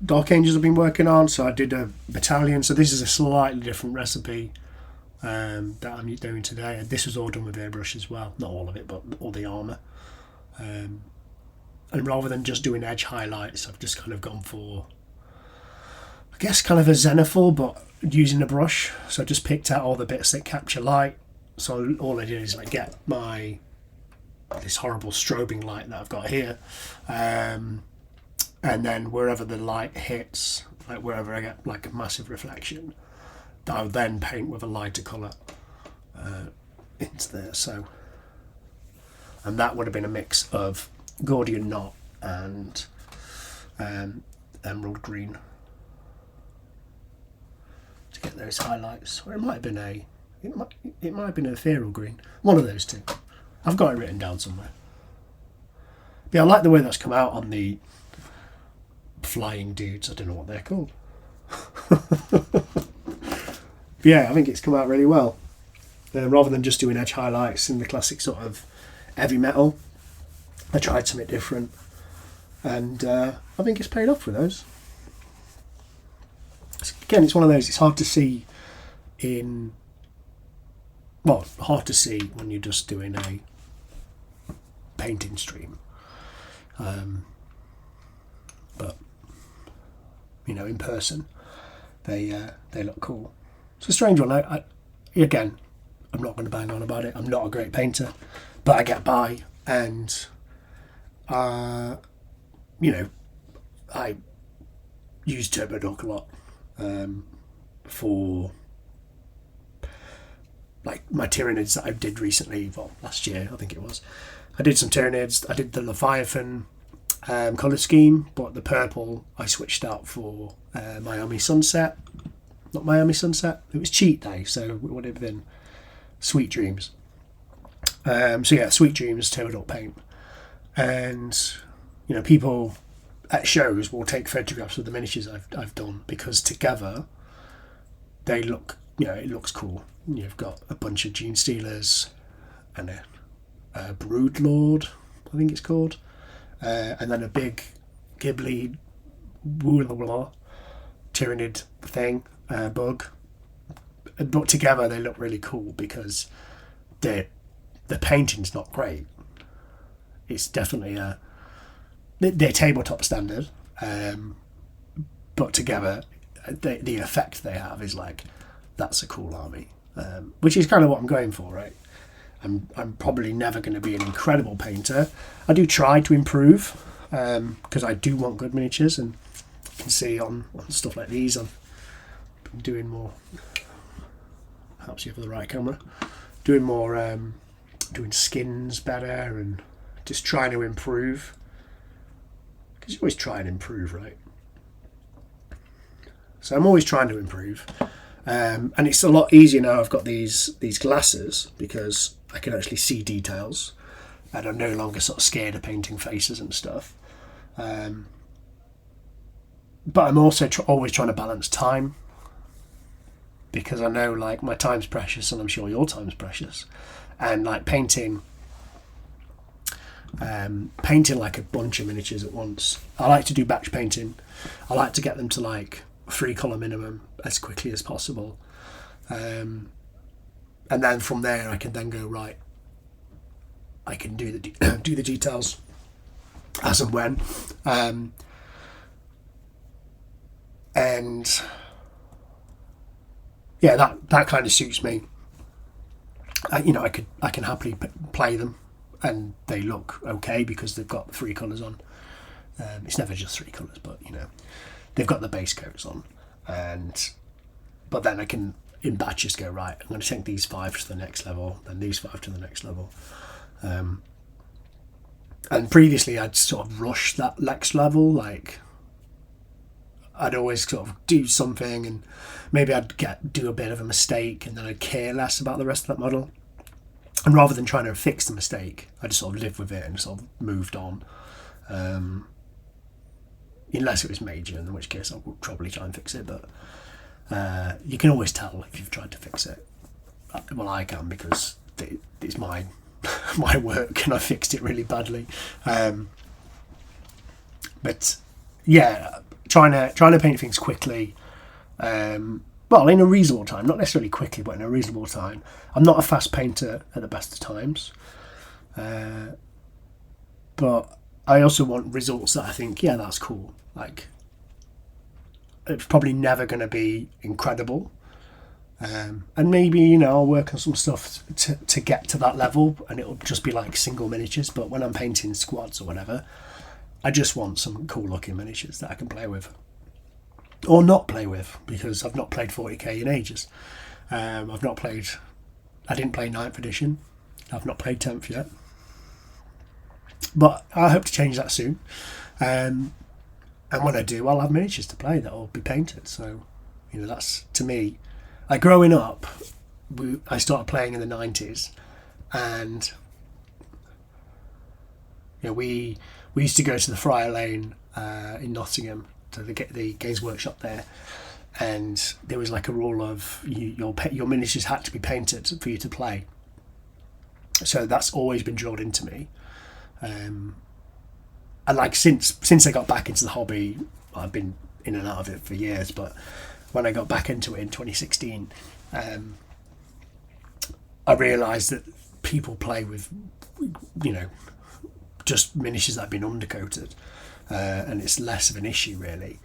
Dark Angels I've been working on. So I did a battalion. So this is a slightly different recipe that I'm doing today. And this was all done with airbrush as well. Not all of it, but all the armour. And rather than just doing edge highlights, I've just kind of gone for, I guess, kind of a zenithal, but using a brush. So I just picked out all the bits that capture light. So all I did is like get this horrible strobing light that I've got here. And then wherever the light hits, like wherever I get like a massive reflection, I'll then paint with a lighter colour into there. So, and that would have been a mix of Gordian knot and emerald green to get those highlights. Or it might have been it might have been ethereal green. One of those two. I've got it written down somewhere. But yeah, I like the way that's come out on the flying dudes. I don't know what they're called. Yeah, I think it's come out really well. Rather than just doing edge highlights in the classic sort of heavy metal, I tried something different, and I think it's paid off with those. Again, it's one of those, it's hard to see hard to see when you're just doing a painting stream. But you know, in person, they look cool. It's a strange one. Again, I'm not going to bang on about it. I'm not a great painter, but I get by, and you know, I use Turbo Dork a lot for like my Tyranids that I did recently. Well, last year I think it was. I did some Tyranids. I did the Leviathan colour scheme, but the purple I switched out for Miami Sunset. Not Miami Sunset, it was cheat day, so it would have been Sweet Dreams. So yeah, Sweet Dreams Turbo Dork paint. And you know, people at shows will take photographs of the miniatures I've done, because together they look, you know, it looks cool. You've got a bunch of Gene Stealers and a Brood Lord, I think it's called. And then a big Ghibli Tyranid thing, bug. But together they look really cool because the painting's not great. It's definitely they're tabletop standard, but together the effect they have is like, that's a cool army, which is kind of what I'm going for, right? I'm probably never going to be an incredible painter. I do try to improve, because I do want good miniatures, and you can see on stuff like these I've been doing more, perhaps you have the right camera, doing more, doing skins better, and just trying to improve, because you always try and improve, right? So I'm always trying to improve, and it's a lot easier now. I've got these glasses because I can actually see details, and I'm no longer sort of scared of painting faces and stuff. But I'm also always trying to balance time, because I know like my time's precious, and I'm sure your time's precious, and like painting painting like a bunch of miniatures at once. I like to do batch painting. I like to get them to like 3 colour minimum as quickly as possible. And then from there I can then go, right, I can do the do the details as and when. And yeah, that kind of suits me. I can happily play them, and they look okay because they've got 3 colours on. It's never just 3 colours, but they've got the base coats on, but then I can in batches go, right, I'm going to take these 5 to the next level, then these 5 to the next level. And previously I'd sort of rush that next level, like I'd always sort of do something and maybe I'd do a bit of a mistake and then I'd care less about the rest of that model. And rather than trying to fix the mistake, I just sort of lived with it and sort of moved on. Unless it was major, in which case I would probably try and fix it, but you can always tell if you've tried to fix it. Well, I can, because it's my work and I fixed it really badly. But yeah, trying to paint things quickly, well, in a reasonable time, not necessarily quickly, but in a reasonable time. I'm not a fast painter at the best of times, but I also want results that I think, yeah, that's cool. Like, it's probably never going to be incredible, and maybe I'll work on some stuff to get to that level, and it'll just be like single miniatures. But when I'm painting squads or whatever, I just want some cool looking miniatures that I can play with, or not play with, because I've not played 40k in ages. I didn't play 9th edition. I've not played 10th yet, but I hope to change that soon. And when I do, I'll have miniatures to play that will be painted. So that's, to me, like growing up, I started playing in the 90s, and we used to go to the Friar Lane in Nottingham, to the Games Workshop there, and there was like a rule of your miniatures had to be painted for you to play. So that's always been drilled into me. And like since I got back into the hobby, I've been in and out of it for years, but when I got back into it in 2016, I realised that people play with just miniatures that have been undercoated, and it's less of an issue really.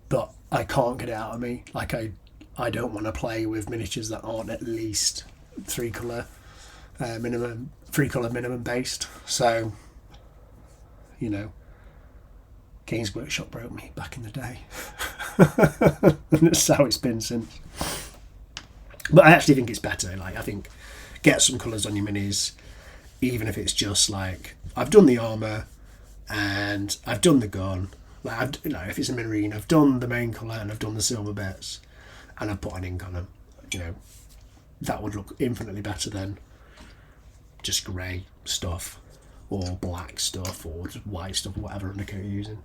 But I can't get it out of me. Like I don't want to play with miniatures that aren't at least 3 colour minimum based. So Games Workshop broke me back in the day. And that's how it's been since. But I actually think it's better. Like, I think get some colours on your minis, even if it's just like, I've done the armour and I've done the gun. Like, if it's a marine, I've done the main colour and I've done the silver bits and I've put an ink on them. That would look infinitely better than just grey stuff or black stuff or just white stuff, whatever undercoat you're using.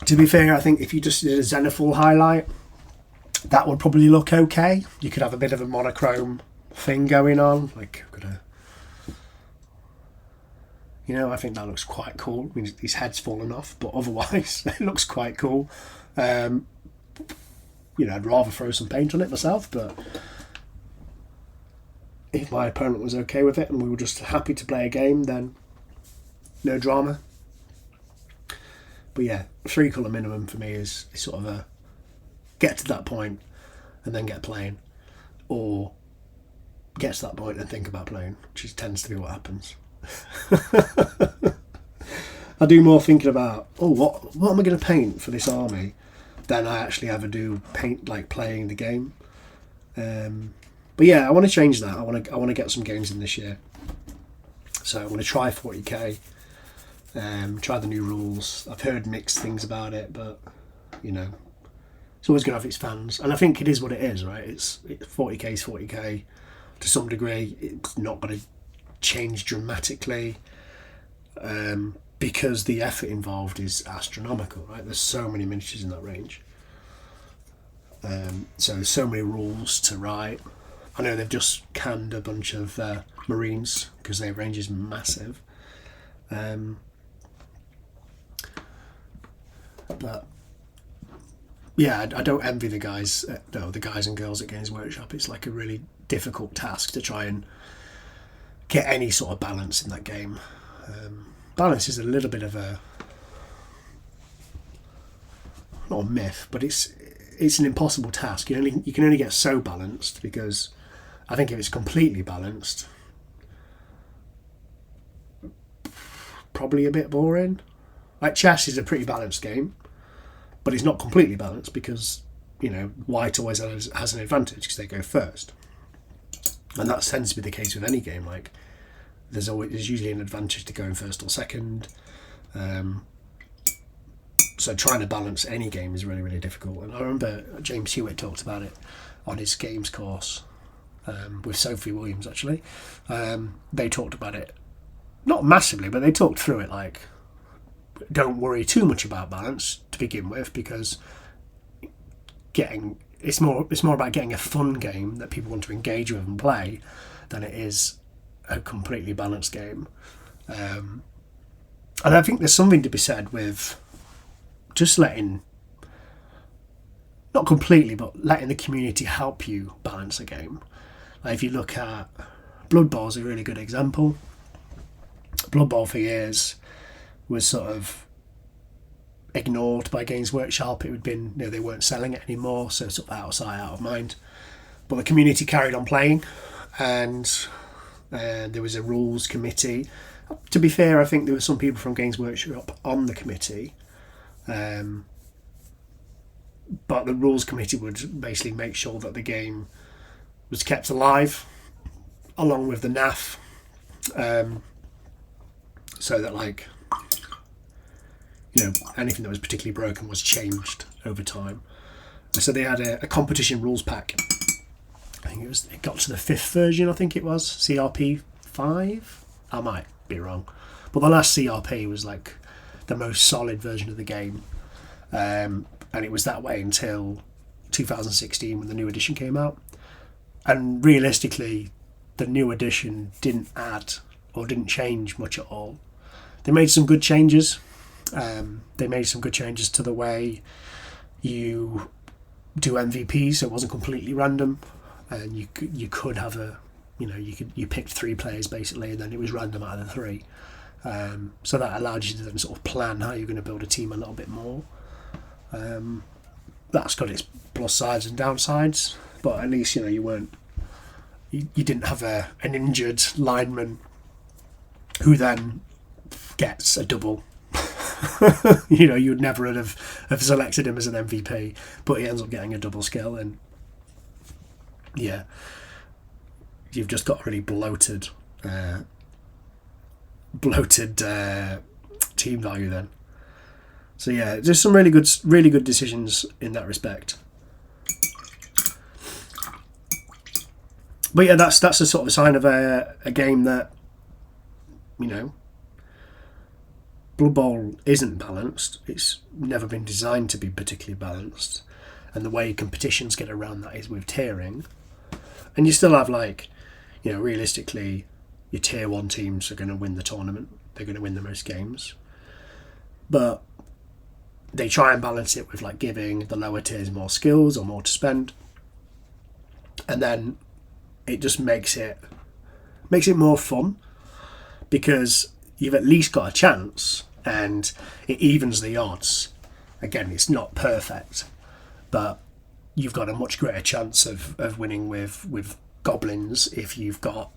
To be fair, I think if you just did a Zenithal highlight, that would probably look okay. You could have a bit of a monochrome thing going on, like I think that looks quite cool. I mean, his head's fallen off, but otherwise it looks quite cool. I'd rather throw some paint on it myself, but if my opponent was okay with it and we were just happy to play a game, then no drama. But yeah, 3 colour minimum for me is sort of a get to that point and then get playing, or get to that point and think about playing, which tends to be what happens. I do more thinking about, what am I going to paint for this army, than I actually ever do paint, like playing the game. But yeah, I want to change that. I want to get some games in this year. So I want to try 40k, try the new rules. I've heard mixed things about it, but it's always going to have its fans, and I think it is what it is, right? It's 40k is 40k to some degree. It's not going to change dramatically, because the effort involved is astronomical, right? There's so many miniatures in that range, so many rules to write. I know they've just canned a bunch of Marines because their range is massive. But yeah, I don't envy the guys. No, the guys and girls at Games Workshop. It's like a really difficult task to try and get any sort of balance in that game. Balance is a little bit of a, not a myth, but it's an impossible task. You can only get so balanced, because I think if it's completely balanced, probably a bit boring. Like chess is a pretty balanced game, but it's not completely balanced because, white always has an advantage because they go first. And that tends to be the case with any game. Like there's usually an advantage to going first or second. So trying to balance any game is really, really difficult. And I remember James Hewitt talked about it on his games course with Sophie Williams, actually. They talked about it, not massively, but they talked through it like, don't worry too much about balance to begin with, because it's more about getting a fun game that people want to engage with and play than it is a completely balanced game. And I think there's something to be said with just letting, not completely, but letting the community help you balance a game. Like if you look at Blood Bowl is a really good example. Blood Bowl for years was sort of ignored by Games Workshop. It had been, they weren't selling it anymore, so sort of out of sight, out of mind. But the community carried on playing, and there was a rules committee. To be fair, I think there were some people from Games Workshop on the committee, but the rules committee would basically make sure that the game was kept alive, along with the NAF, so that anything that was particularly broken was changed over time. So they had a competition rules pack. I think it got to the 5th version, I think it was, CRP 5? I might be wrong. But the last CRP was like the most solid version of the game. And it was that way until 2016 when the new edition came out. And realistically, the new edition didn't add or didn't change much at all. They made some good changes. They made some good changes to the way you do MVP, so it wasn't completely random, and you could have you picked 3 players basically, and then it was random out of the 3. So that allowed you to then sort of plan how you're going to build a team a little bit more. That's got its plus sides and downsides, but at least you didn't have an injured lineman who then gets a double. You'd never have selected him as an MVP, but he ends up getting a double skill, and yeah, you've just got a really bloated team value then. So yeah, there's some really good decisions in that respect. But yeah, that's a sort of a sign of a game that, Blood Bowl isn't balanced. It's never been designed to be particularly balanced, and the way competitions get around that is with tiering. And you still have realistically, your tier 1 teams are going to win the tournament. They're going to win the most games, but they try and balance it with giving the lower tiers more skills or more to spend, and then it just makes it more fun because you've at least got a chance. And it evens the odds. Again, it's not perfect, but you've got a much greater chance of winning with goblins if you've got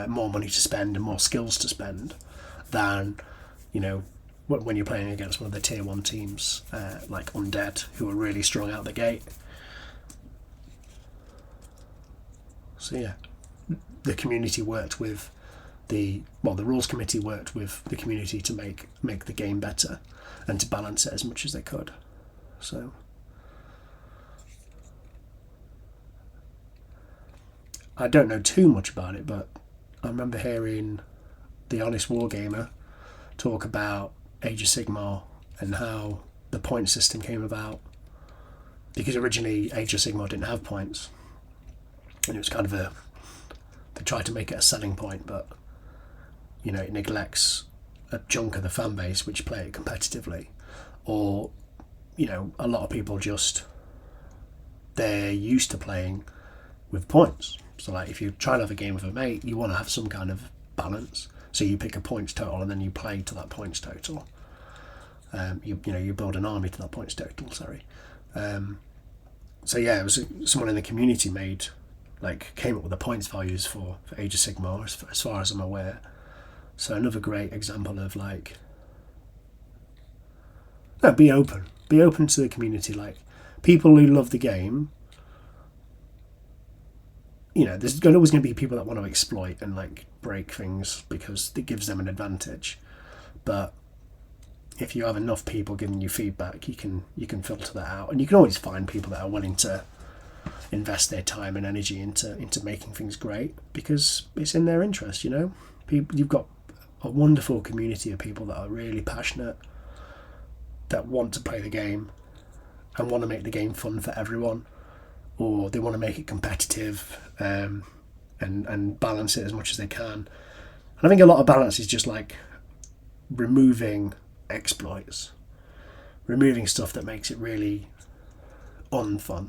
more money to spend and more skills to spend than when you're playing against one of the tier 1 teams like Undead, who are really strong out the gate. So yeah, the community worked with the rules committee worked with the community to make the game better and to balance it as much as they could. So I don't know too much about it, but I remember hearing the Honest Wargamer talk about Age of Sigmar and how the point system came about, because originally Age of Sigmar didn't have points, and it was kind of they try to make it a selling point, but you know, it neglects a chunk of the fan base which play it competitively. Or, you know, a lot of people just, they're used to playing with points. So like if you try to have a game with a mate, you want to have some kind of balance. So you pick a points total and then you play to that points total. You build an army to that points total, sorry. So yeah, it was someone in the community came up with the points values for Age of Sigmar, as far as I'm aware. So another great example of like, no, be open to the community. Like, people who love the game, you know, there's always going to be people that want to exploit and like break things because it gives them an advantage. But if you have enough people giving you feedback, you can filter that out, and you can always find people that are willing to invest their time and energy into making things great because it's in their interest. You know, you've got a wonderful community of people that are really passionate, that want to play the game and want to make the game fun for everyone, or they want to make it competitive and balance it as much as they can. And I think a lot of balance is just like removing exploits, removing stuff that makes it really unfun,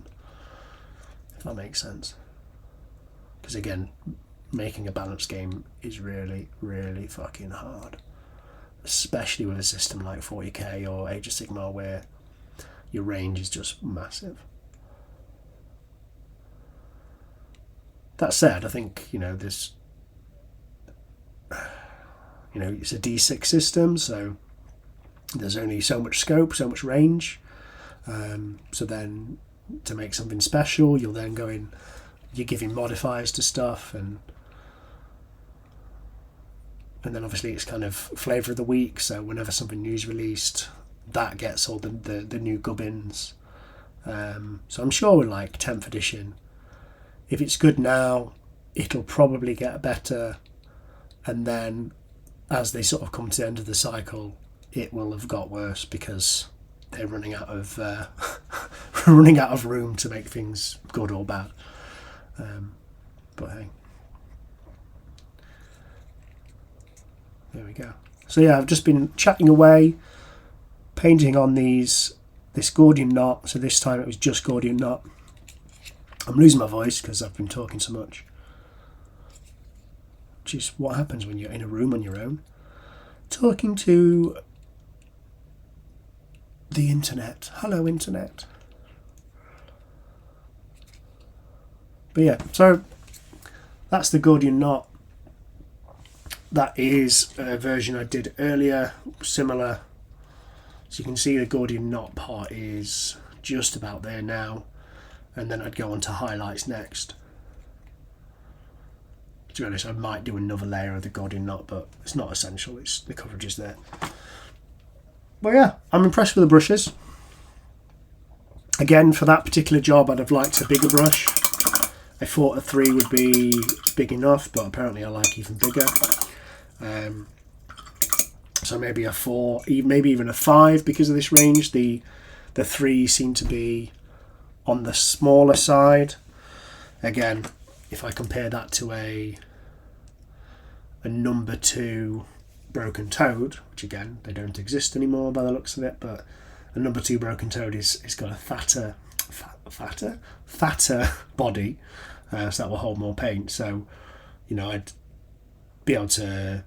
if that makes sense. Because again, making a balanced game is really, really fucking hard, especially with a system like 40k or Age of Sigmar where your range is just massive. That said, I think, you know, it's a D6 system, so there's only so much scope, so much range. So then to make something special, you'll then go in, you're giving modifiers to stuff, and then obviously it's kind of flavour of the week, so whenever something new is released, that gets all the new gubbins. So I'm sure with like 10th edition, if it's good now, it'll probably get better, and then as they sort of come to the end of the cycle, it will have got worse because they're running out of room to make things good or bad. But hey, there we go. So yeah, I've just been chatting away, painting on this Gordian knot. So this time it was just Gordian knot. I'm losing my voice because I've been talking so much. Which is what happens when you're in a room on your own, talking to the internet. Hello, internet. But yeah, so that's the Gordian knot. That is a version I did earlier, similar. So you can see the Gordian knot part is just about there now, and then I'd go on to highlights next. To be honest, I might do another layer of the Gordian knot, but it's not essential. It's the coverage is there. But yeah, I'm impressed with the brushes. Again, for that particular job, I'd have liked a bigger brush. I thought a 3 would be big enough, but apparently I like even bigger. So maybe a 4, maybe even a 5 because of this range. The 3 seem to be on the smaller side. Again, if I compare that to a number 2 Broken Toad, which again, they don't exist anymore by the looks of it, but a number 2 Broken Toad is got a fatter body, so that will hold more paint. So, you know, I'd be able to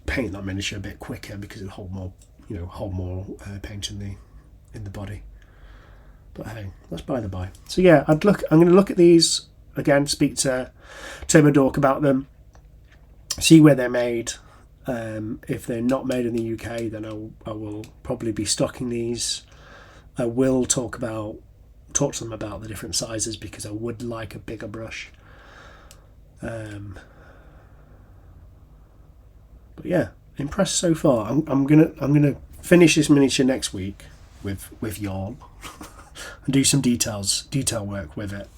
paint that miniature a bit quicker because it'll hold more, paint in the body. But hey, that's by the by. So yeah, I'm going to look at these again, speak to Turbo Dork about them, see where they're made. If they're not made in the UK, then I will probably be stocking these. I will talk to them about the different sizes because I would like a bigger brush. But yeah, impressed so far. I'm gonna finish this miniature next week with y'all and do some detail work with it,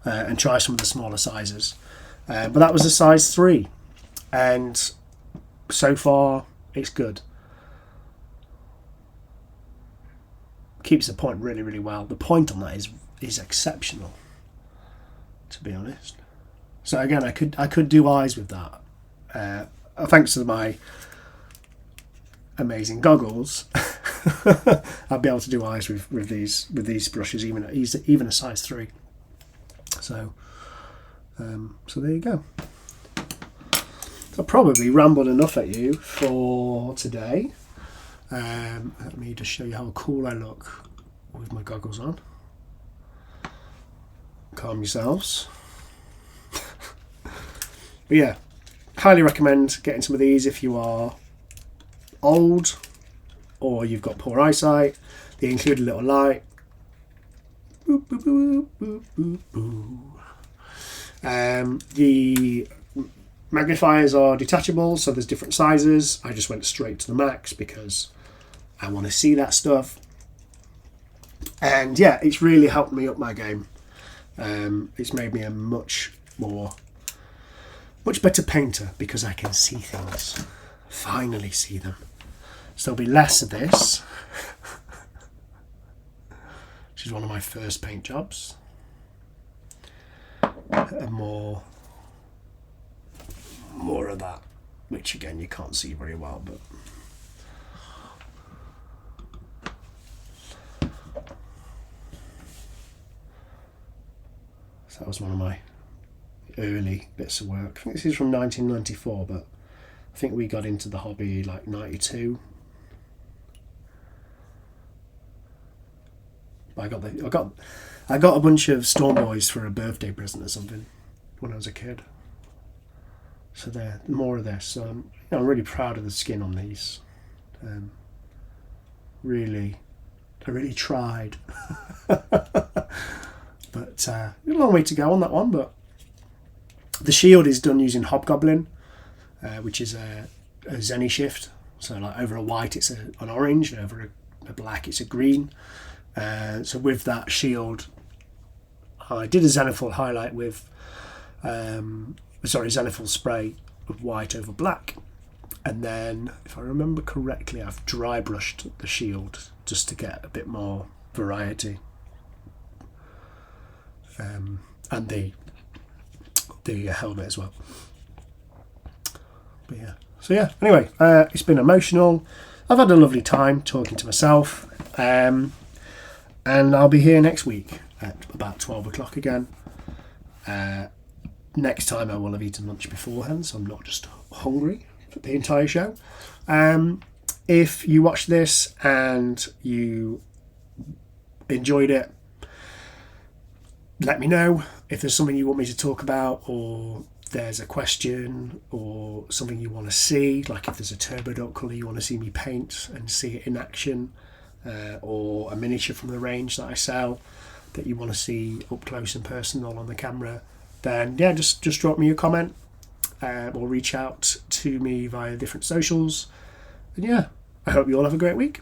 and try some of the smaller sizes. But that was a size 3, and so far it's good. Keeps the point really well. The point on that is exceptional, to be honest. So again, I could do eyes with that. Thanks to my amazing goggles, I'll be able to do eyes with these brushes, even a size 3. So there you go. So I probably rambled enough at you for today. Let me just show you how cool I look with my goggles on. Calm yourselves. But yeah, highly recommend getting some of these if you are old or you've got poor eyesight. They include a little light. Boop, boop, boop, boop, boop, boop. The magnifiers are detachable, so there's different sizes. I just went straight to the max because I want to see that stuff. And yeah, it's really helped me up my game. It's made me a much better painter because I can see things. Finally see them. So there'll be less of this, which is one of my first paint jobs, and more of that, which again you can't see very well, but so that was one of my early bits of work. I think this is from 1994, but I think we got into the hobby like 92. I got a bunch of Storm Boys for a birthday present or something when I was a kid. So there, more of this. So I'm really proud of the skin on these. I really tried. But a long way to go on that one. But the shield is done using Hobgoblin, which is a Zenny shift. So like over a white it's an orange, and over a black it's a green. So with that shield, I did a Zenithal highlight with, Zenithal spray of white over black. And then, if I remember correctly, I've dry brushed the shield just to get a bit more variety. And the helmet as well. But yeah. So yeah, anyway, it's been emotional. I've had a lovely time talking to myself. And I'll be here next week at about 12 o'clock again. Next time I will have eaten lunch beforehand, so I'm not just hungry for the entire show. If you watched this and you enjoyed it, let me know if there's something you want me to talk about, or there's a question or something you want to see, like if there's a turbo dot colour you want to see me paint and see it in action, or a miniature from the range that I sell that you want to see up close and personal on the camera, then yeah, just drop me a comment, or reach out to me via different socials. And yeah, I hope you all have a great week.